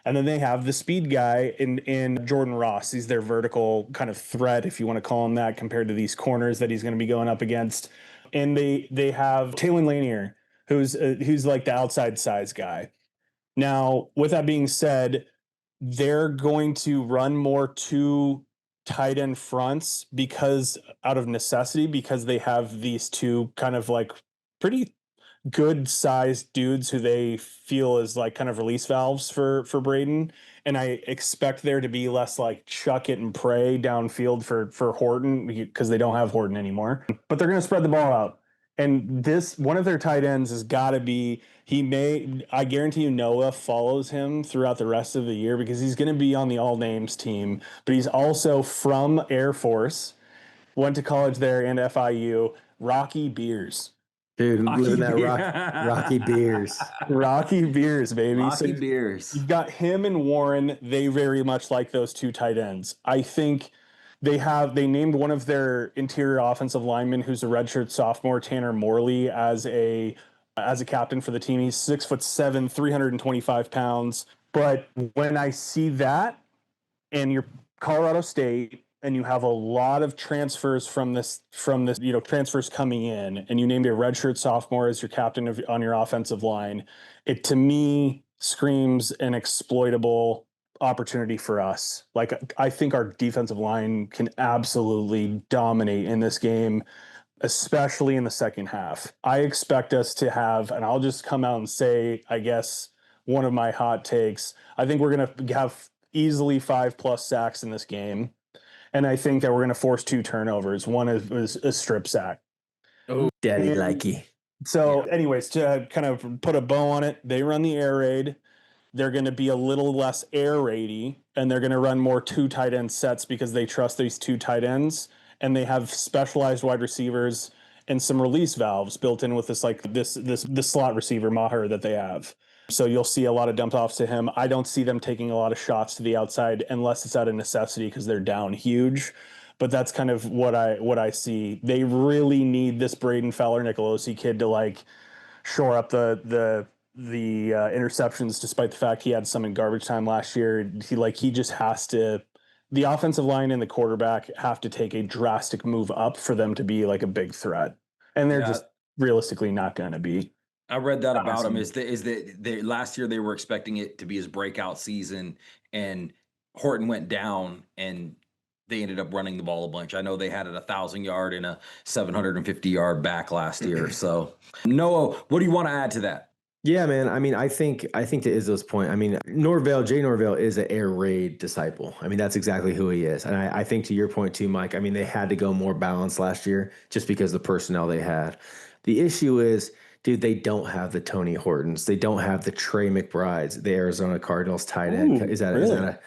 And then they have the speed guy in Jordan Ross. He's their vertical kind of threat, if you want to call him that, compared to these corners that he's going to be going up against. And they have Taylor Lanier, who's like the outside size guy. Now, with that being said, they're going to run more 2 tight end fronts because out of necessity, because they have these 2 kind of like pretty good sized dudes who they feel is like kind of release valves for Braden. And I expect there to be less like chuck it and pray downfield for Horton, because they don't have Horton anymore. But they're going to spread the ball out. And this, one of their tight ends has got to be, I guarantee you Noah follows him throughout the rest of the year, because he's going to be on the all names team, but he's also from Air Force, went to college there and FIU, Rocky Beers. Dude, living that Rocky Beers. Rocky Beers, baby. Rocky Beers. You've got him and Warren. They very much like those 2 tight ends. I think they named one of their interior offensive linemen, who's a redshirt sophomore, Tanner Morley, as a captain for the team. He's 6'7", 325 pounds. But when I see that, and you're Colorado State, and you have a lot of transfers from this, you know, transfers coming in, and you named a redshirt sophomore as your captain on your offensive line, it to me screams an exploitable opportunity for us. Like, I think our defensive line can absolutely dominate in this game, especially in the second half. I expect us to have, and I'll just come out and say, I guess, one of my hot takes, I think we're going to have easily 5+ sacks in this game. And I think that we're going to force 2 turnovers. One is a strip sack. Oh, daddy likey. So anyways, to kind of put a bow on it, they run the air raid. They're going to be a little less air raidy, and they're going to run more 2 tight end sets because they trust these 2 tight ends, and they have specialized wide receivers and some release valves built in with this slot receiver Maher that they have. So you'll see a lot of dump offs to him. I don't see them taking a lot of shots to the outside unless it's out of necessity because they're down huge. but that's kind of what I see. They really need this Braden Fowler-Nicolosi kid to like shore up the interceptions, despite the fact he had some in garbage time last year. He just has to. The offensive line and the quarterback have to take a drastic move up for them to be like a big threat, and they're just realistically not going to be. I read that about him. Is that last year they were expecting it to be his breakout season, and Horton went down, and they ended up running the ball a bunch. I know they had a 1,000-yard and a 750-yard back last year. So, Noah, what do you want to add to that? Yeah, man. I mean, I think to Izzo's point, I mean, Jay Norvell is an air raid disciple. I mean, that's exactly who he is. And I think to your point too, Mike, I mean, they had to go more balanced last year just because of the personnel they had. The issue is, dude, they don't have the Tony Hortons. They don't have the Trey McBrides, the Arizona Cardinals tight end. Is that a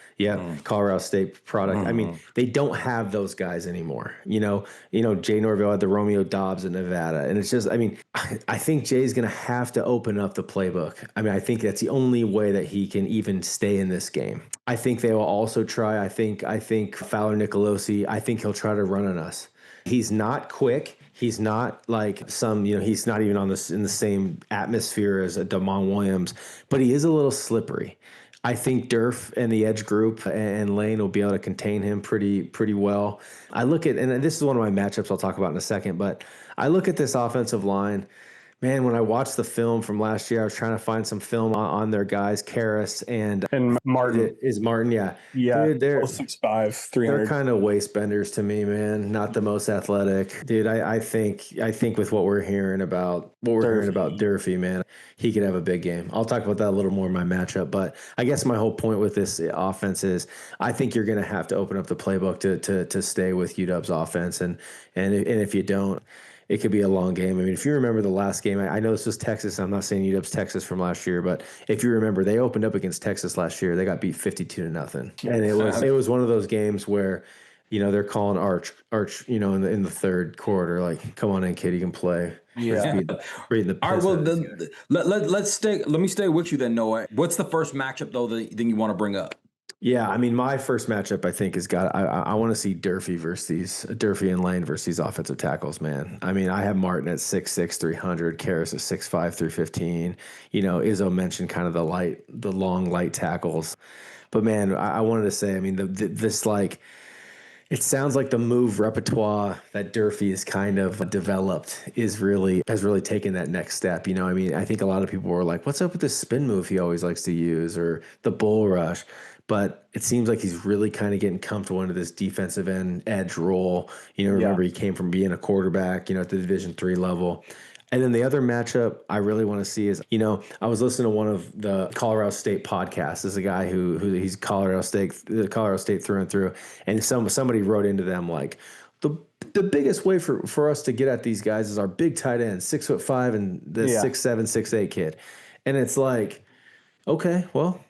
Colorado State product? I mean, they don't have those guys anymore. You know, Jay Norvell had the Romeo Dobbs in Nevada. And it's just, I mean, I think Jay's going to have to open up the playbook. I mean, I think that's the only way that he can even stay in this game. I think they will also try, I think Fowler-Nicolosi, I think he'll try to run on us. He's not quick. He's not like he's not even in the same atmosphere as a Damon Williams, but he is a little slippery. I think Durf and the edge group and Lane will be able to contain him pretty well. I look at, and this is one of my matchups I'll talk about in a second, but I look at this offensive line. Man, when I watched the film from last year, I was trying to find some film on their guys, Karras and Martin. Is Martin, yeah. Dude, they're 6'5", 300. They're kind of waist benders to me, man. Not the most athletic, dude. I think with what we're hearing about Durfee, man, he could have a big game. I'll talk about that a little more in my matchup, but I guess my whole point with this offense is I think you're going to have to open up the playbook to stay with UW's offense, and if you don't, it could be a long game. I mean, if you remember the last game, I know this was Texas. I'm not saying UW's Texas from last year, but if you remember, they opened up against Texas last year. They got beat 52-0, and it was one of those games where, they're calling Arch, in the third quarter, like, come on in, kid, you can play. Yeah. Reading the all right. Well, let me stay with you then, Noah. What's the first matchup though that you want to bring up? Yeah, I mean, my first matchup, I think, I want to see Durfee and Lane versus these offensive tackles, man. I mean, I have Martin at 6'6", 300, Karras at 6'5", 315. Izzo mentioned kind of the long, light tackles. But, man, I wanted to say, I mean, this it sounds like the move repertoire that Durfee has kind of developed has really taken that next step. I mean, I think a lot of people were like, what's up with this spin move he always likes to use, or the bull rush? But it seems like he's really kind of getting comfortable into this defensive end edge role. Remember he came from being a quarterback, at the Division III level. And then the other matchup I really want to see is, I was listening to one of the Colorado State podcasts. There's a guy who he's Colorado State through and through. And somebody wrote into them like, the biggest way for us to get at these guys is our big tight end, 6'5", and the 6'7", 6'8" kid. And it's like, okay, well,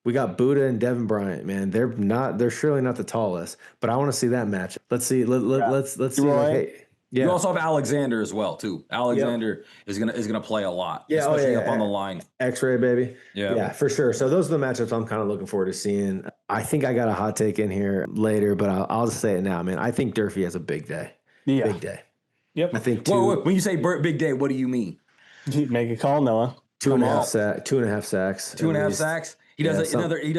we got Buddha and Devin Bryant, man. They're surely not the tallest, but I want to see that match. Let's see. Let's see. You also have Alexander as well, too. Alexander is gonna play a lot, especially up on the line. X-ray, baby. Yeah, for sure. So those are the matchups I'm kind of looking forward to seeing. I think I got a hot take in here later, but I'll just say it now, man. I think Durfee has a big day. Yeah. Big day. Yep. I think when you say big day, what do you mean? Make a call, Noah. 2.5 sacks. 2.5 sacks. He does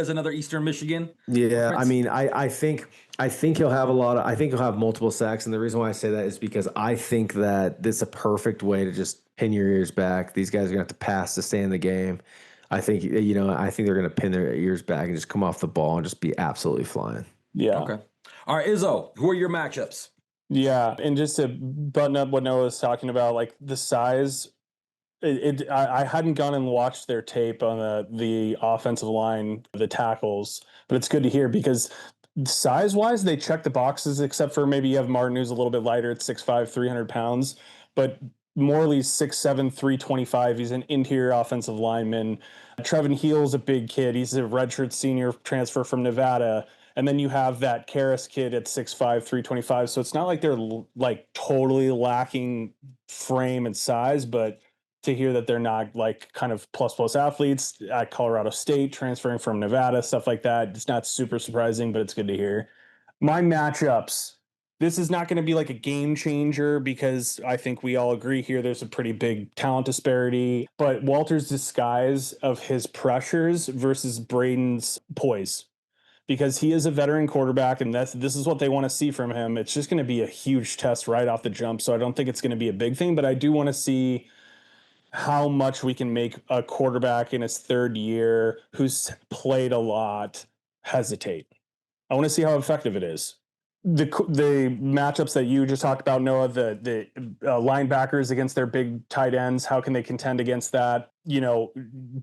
another Eastern Michigan. Yeah, I mean, I think he'll have he'll have multiple sacks, and the reason why I say that is because I think that this is a perfect way to just pin your ears back. These guys are gonna have to pass to stay in the game. I think they're gonna pin their ears back and just come off the ball and just be absolutely flying. Yeah. Okay. All right, Izzo, who are your matchups? Yeah, and just to button up what Noah was talking about, like the size. I hadn't gone and watched their tape on the offensive line, the tackles, but it's good to hear because size-wise, they check the boxes, except for maybe you have Martin, who's a little bit lighter at 6'5", 300 pounds, but Morley's 6'7", 325. He's an interior offensive lineman. Trevin Heal's a big kid. He's a redshirt senior transfer from Nevada. And then you have that Karras kid at 6'5", 325. So it's not like they're like totally lacking frame and size, but to hear that they're not like kind of plus athletes at Colorado State, transferring from Nevada, stuff like that. It's not super surprising, but it's good to hear. My matchups, This is not going to be like a game changer because I think we all agree here there's a pretty big talent disparity. But Walter's disguise of his pressures versus Braden's poise, because he is a veteran quarterback and this is what they want to see from him. It's just going to be a huge test right off the jump. So I don't think it's going to be a big thing, but I do want to see how much we can make a quarterback in his third year who's played a lot hesitate. I want to see how effective it is. The matchups that you just talked about, Noah, the linebackers against their big tight ends, how can they contend against that? You know,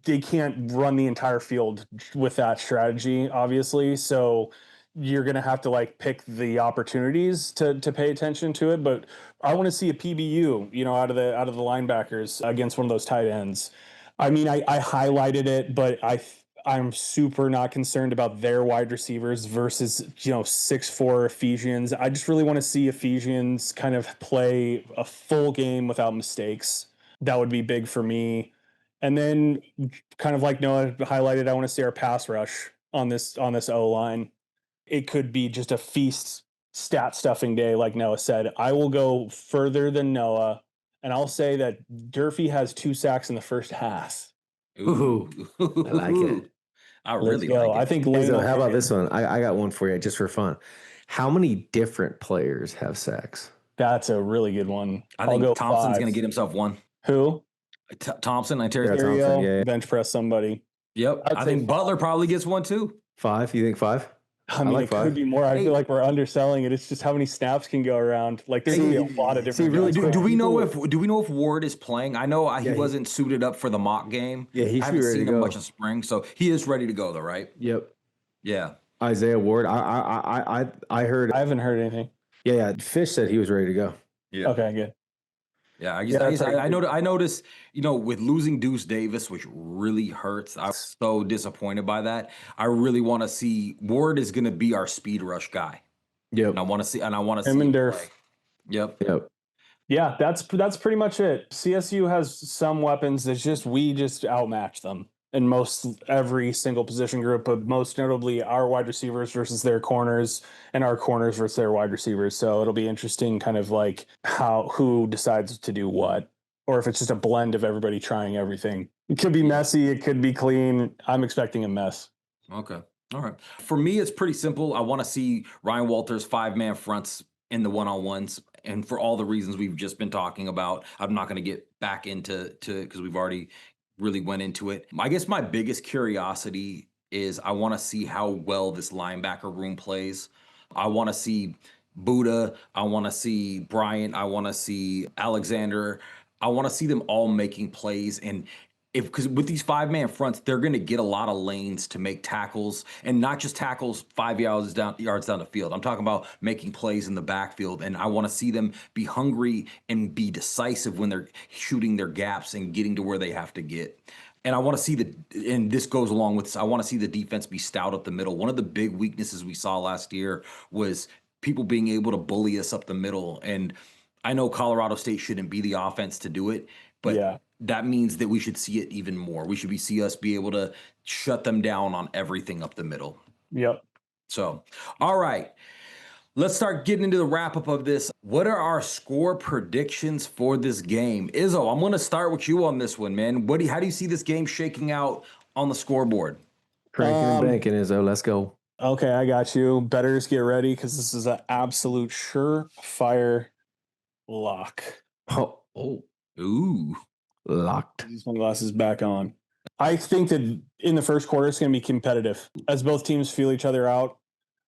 they can't run the entire field with that strategy, obviously. So you're going to have to like pick the opportunities to pay attention to it. But I want to see a PBU, you know, out of the linebackers against one of those tight ends. I mean, I highlighted it, but I'm super not concerned about their wide receivers versus, you know, 6'4" Ephesians. I just really want to see Ephesians kind of play a full game without mistakes. That would be big for me. And then kind of like Noah highlighted, I want to see our pass rush on this O line. It could be just a feast stat stuffing day, like Noah said. I will go further than Noah, and I'll say that Durfee has 2 sacks in the first half. Ooh, I like it. I really like it. I think Izzo, how about this one? I got one for you just for fun. How many different players have sacks? That's a really good one. I think Thompson's going to get himself one. Who? Thompson, Thompson, yeah. Bench press somebody. Yep. I think Butler probably gets one too. 5? You think 5? I mean, like it could be more. I feel like we're underselling it. It's just how many snaps can go around. Like there's gonna be a lot of different. Do we know if Ward is playing? I know he wasn't suited up for the mock game. Yeah, he should be ready to go. I haven't seen him much in spring, so he is ready to go though, right? Yep. Yeah. Isaiah Ward. I heard. I haven't heard anything. Yeah. Fisch said he was ready to go. Yeah. Okay. Good. Yeah, I noticed, you know, with losing Deuce Davis, which really hurts. I was so disappointed by that. I really want to see Ward is going to be our speed rush guy. Yep. And I want to see him and Durf. Yep. Yeah, that's pretty much it. CSU has some weapons. It's just we just outmatch them in every single position group, but most notably our wide receivers versus their corners and our corners versus their wide receivers. So it'll be interesting kind of like who decides to do what, or if it's just a blend of everybody trying everything. It could be messy. It could be clean. I'm expecting a mess. Okay. All right. For me, it's pretty simple. I want to see Ryan Walters 5-man fronts in the one-on-ones. And for all the reasons we've just been talking about, I'm not going to get back into because we've already really went into it. I guess my biggest curiosity is I want to see how well this linebacker room plays. I want to see Buddha. I want to see Bryant. I want to see Alexander. I want to see them all making plays. And because with these 5-man fronts, they're going to get a lot of lanes to make tackles, and not just tackles 5 yards down the field. I'm talking about making plays in the backfield, and I want to see them be hungry and be decisive when they're shooting their gaps and getting to where they have to get. And I want to see and this goes along with this, I want to see the defense be stout up the middle. One of the big weaknesses we saw last year was people being able to bully us up the middle. And I know Colorado State shouldn't be the offense to do it, but that means that we should see it even more. We should see us be able to shut them down on everything up the middle. Yep. So, all right. Let's start getting into the wrap-up of this. What are our score predictions for this game? Izzo, I'm going to start with you on this one, man. How do you see this game shaking out on the scoreboard? Cranking and banking, Izzo. Let's go. Okay, I got you. Bettors, get ready because this is an absolute surefire lock. Ooh. Locked. These sunglasses back on. I think that in the first quarter, it's going to be competitive as both teams feel each other out.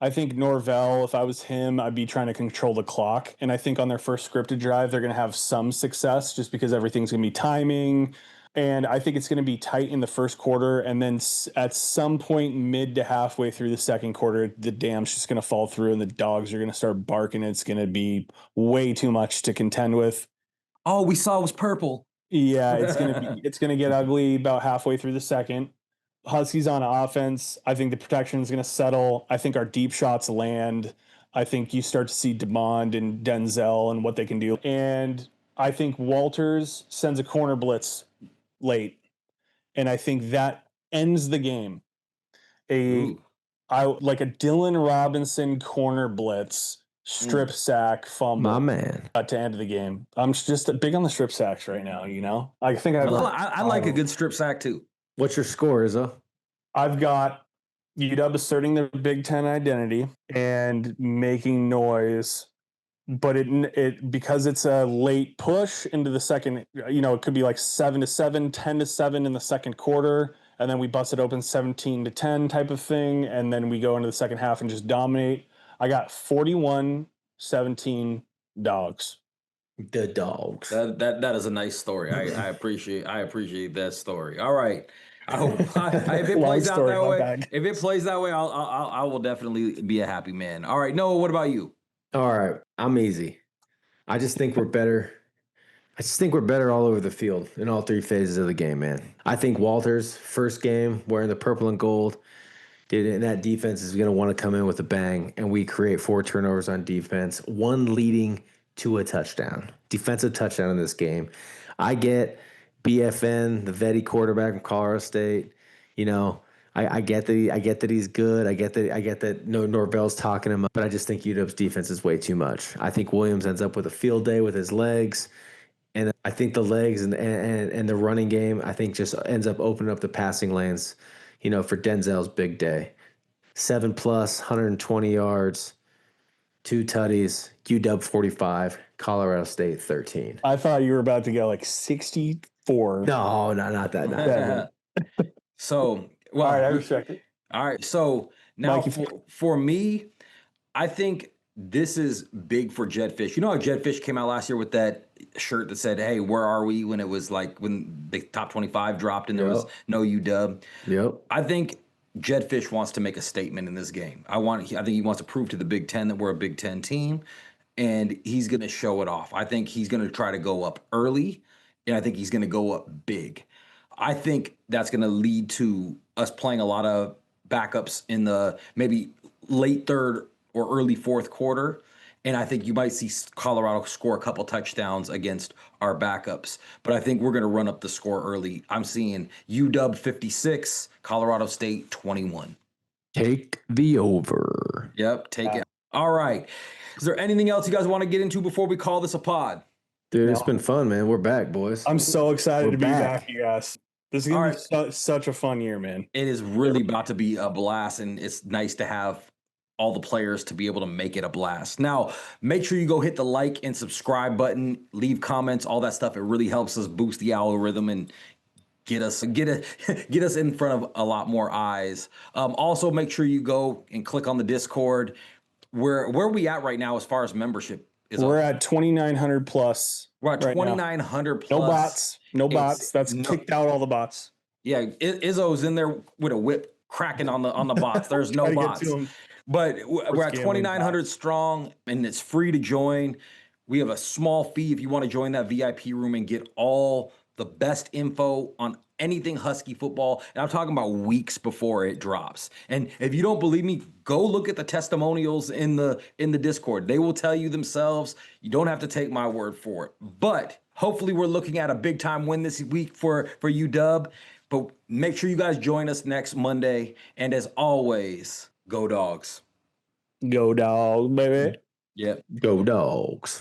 I think Norvell, if I was him, I'd be trying to control the clock. And I think on their first scripted drive, they're going to have some success just because everything's going to be timing. And I think it's going to be tight in the first quarter. And then at some point mid to halfway through the second quarter, the dam's just going to fall through and the dogs are going to start barking. It's going to be way too much to contend with. Oh, we saw it was purple. Yeah, it's gonna get ugly about halfway through the second. Huskies on offense. I think the protection is gonna settle. I think our deep shots land. I think you start to see DeMond and Denzel and what they can do. And I think Walters sends a corner blitz late, and I think that ends the game. Like a Dylan Robinson corner blitz strip sack, fumble. My man. To end the game. I'm just big on the strip sacks right now, you know? I think I like a good strip sack too. What's your score, Izzo? I've got UW asserting their Big Ten identity and making noise, but it because it's a late push into the second, you know, it could be like 7-7, 10-7 in the second quarter, and then we bust it open 17-10 type of thing, and then we go into the second half and just dominate. I got 41-17 Dogs. The Dogs. That is a nice story. I appreciate that story. All right. I hope if it plays out that way, I will definitely be a happy man. All right, Noah, what about you? All right, I'm easy. I just think we're better. I just think we're better all over the field in all three phases of the game, man. I think Walter's first game wearing the purple and gold, dude, and that defense is going to want to come in with a bang, and we create 4 turnovers on defense, 1 leading to a touchdown. Defensive touchdown in this game. I get BFN, the Vetty quarterback from Colorado State. You know, I get that he's good. I get that Norvell's talking him up, but I just think UW's defense is way too much. I think Williams ends up with a field day with his legs. And I think the legs and the running game, I think just ends up opening up the passing lanes, you know, for Denzel's big day. 7+, 120 yards, 2 tutties, UW 45, Colorado State 13. I thought you were about to go like 64. No, not that. So, well, all right, I respect it. All right, so now for me, I think this is big for Jedd Fisch. You know how Jedd Fisch came out last year with that shirt that said, "Hey, where are we?" when it was like when the top 25 dropped and there was no UW. Yep. I think Jedd Fisch wants to make a statement in this game. I think he wants to prove to the Big Ten that we're a Big Ten team, and he's going to show it off. I think he's going to try to go up early, and I think he's going to go up big. I think that's going to lead to us playing a lot of backups in the maybe late third or early fourth quarter. And I think you might see Colorado score a couple touchdowns against our backups. But I think we're going to run up the score early. I'm seeing UW 56, Colorado State 21. Take the over. Yep, take it. All right. Is there anything else you guys want to get into before we call this a pod? Dude, it's been fun, man. We're back, boys. I'm so excited to be back, you guys. This is going to be such a fun year, man. It is really about to be a blast, and it's nice to have all the players to be able to make it a blast. Now, make sure you go hit the like and subscribe button, leave comments, all that stuff. It really helps us boost the algorithm and get us in front of a lot more eyes. Also, make sure you go and click on the Discord. Where are we at right now as far as membership? We're at 2,900 plus. We're at 2,900 plus. No bots. That's kicked out all the bots. Yeah, Izzo's in there with a whip cracking on the bots. There's no bots. But we're at 2,900 strong, and it's free to join. We have a small fee if you want to join that VIP room and get all the best info on anything Husky football. And I'm talking about weeks before it drops. And if you don't believe me, go look at the testimonials in the Discord. They will tell you themselves. You don't have to take my word for it. But hopefully we're looking at a big time win this week for UW. But make sure you guys join us next Monday. And as always, go Dogs. Go Dogs, baby. Yep. Go Dogs.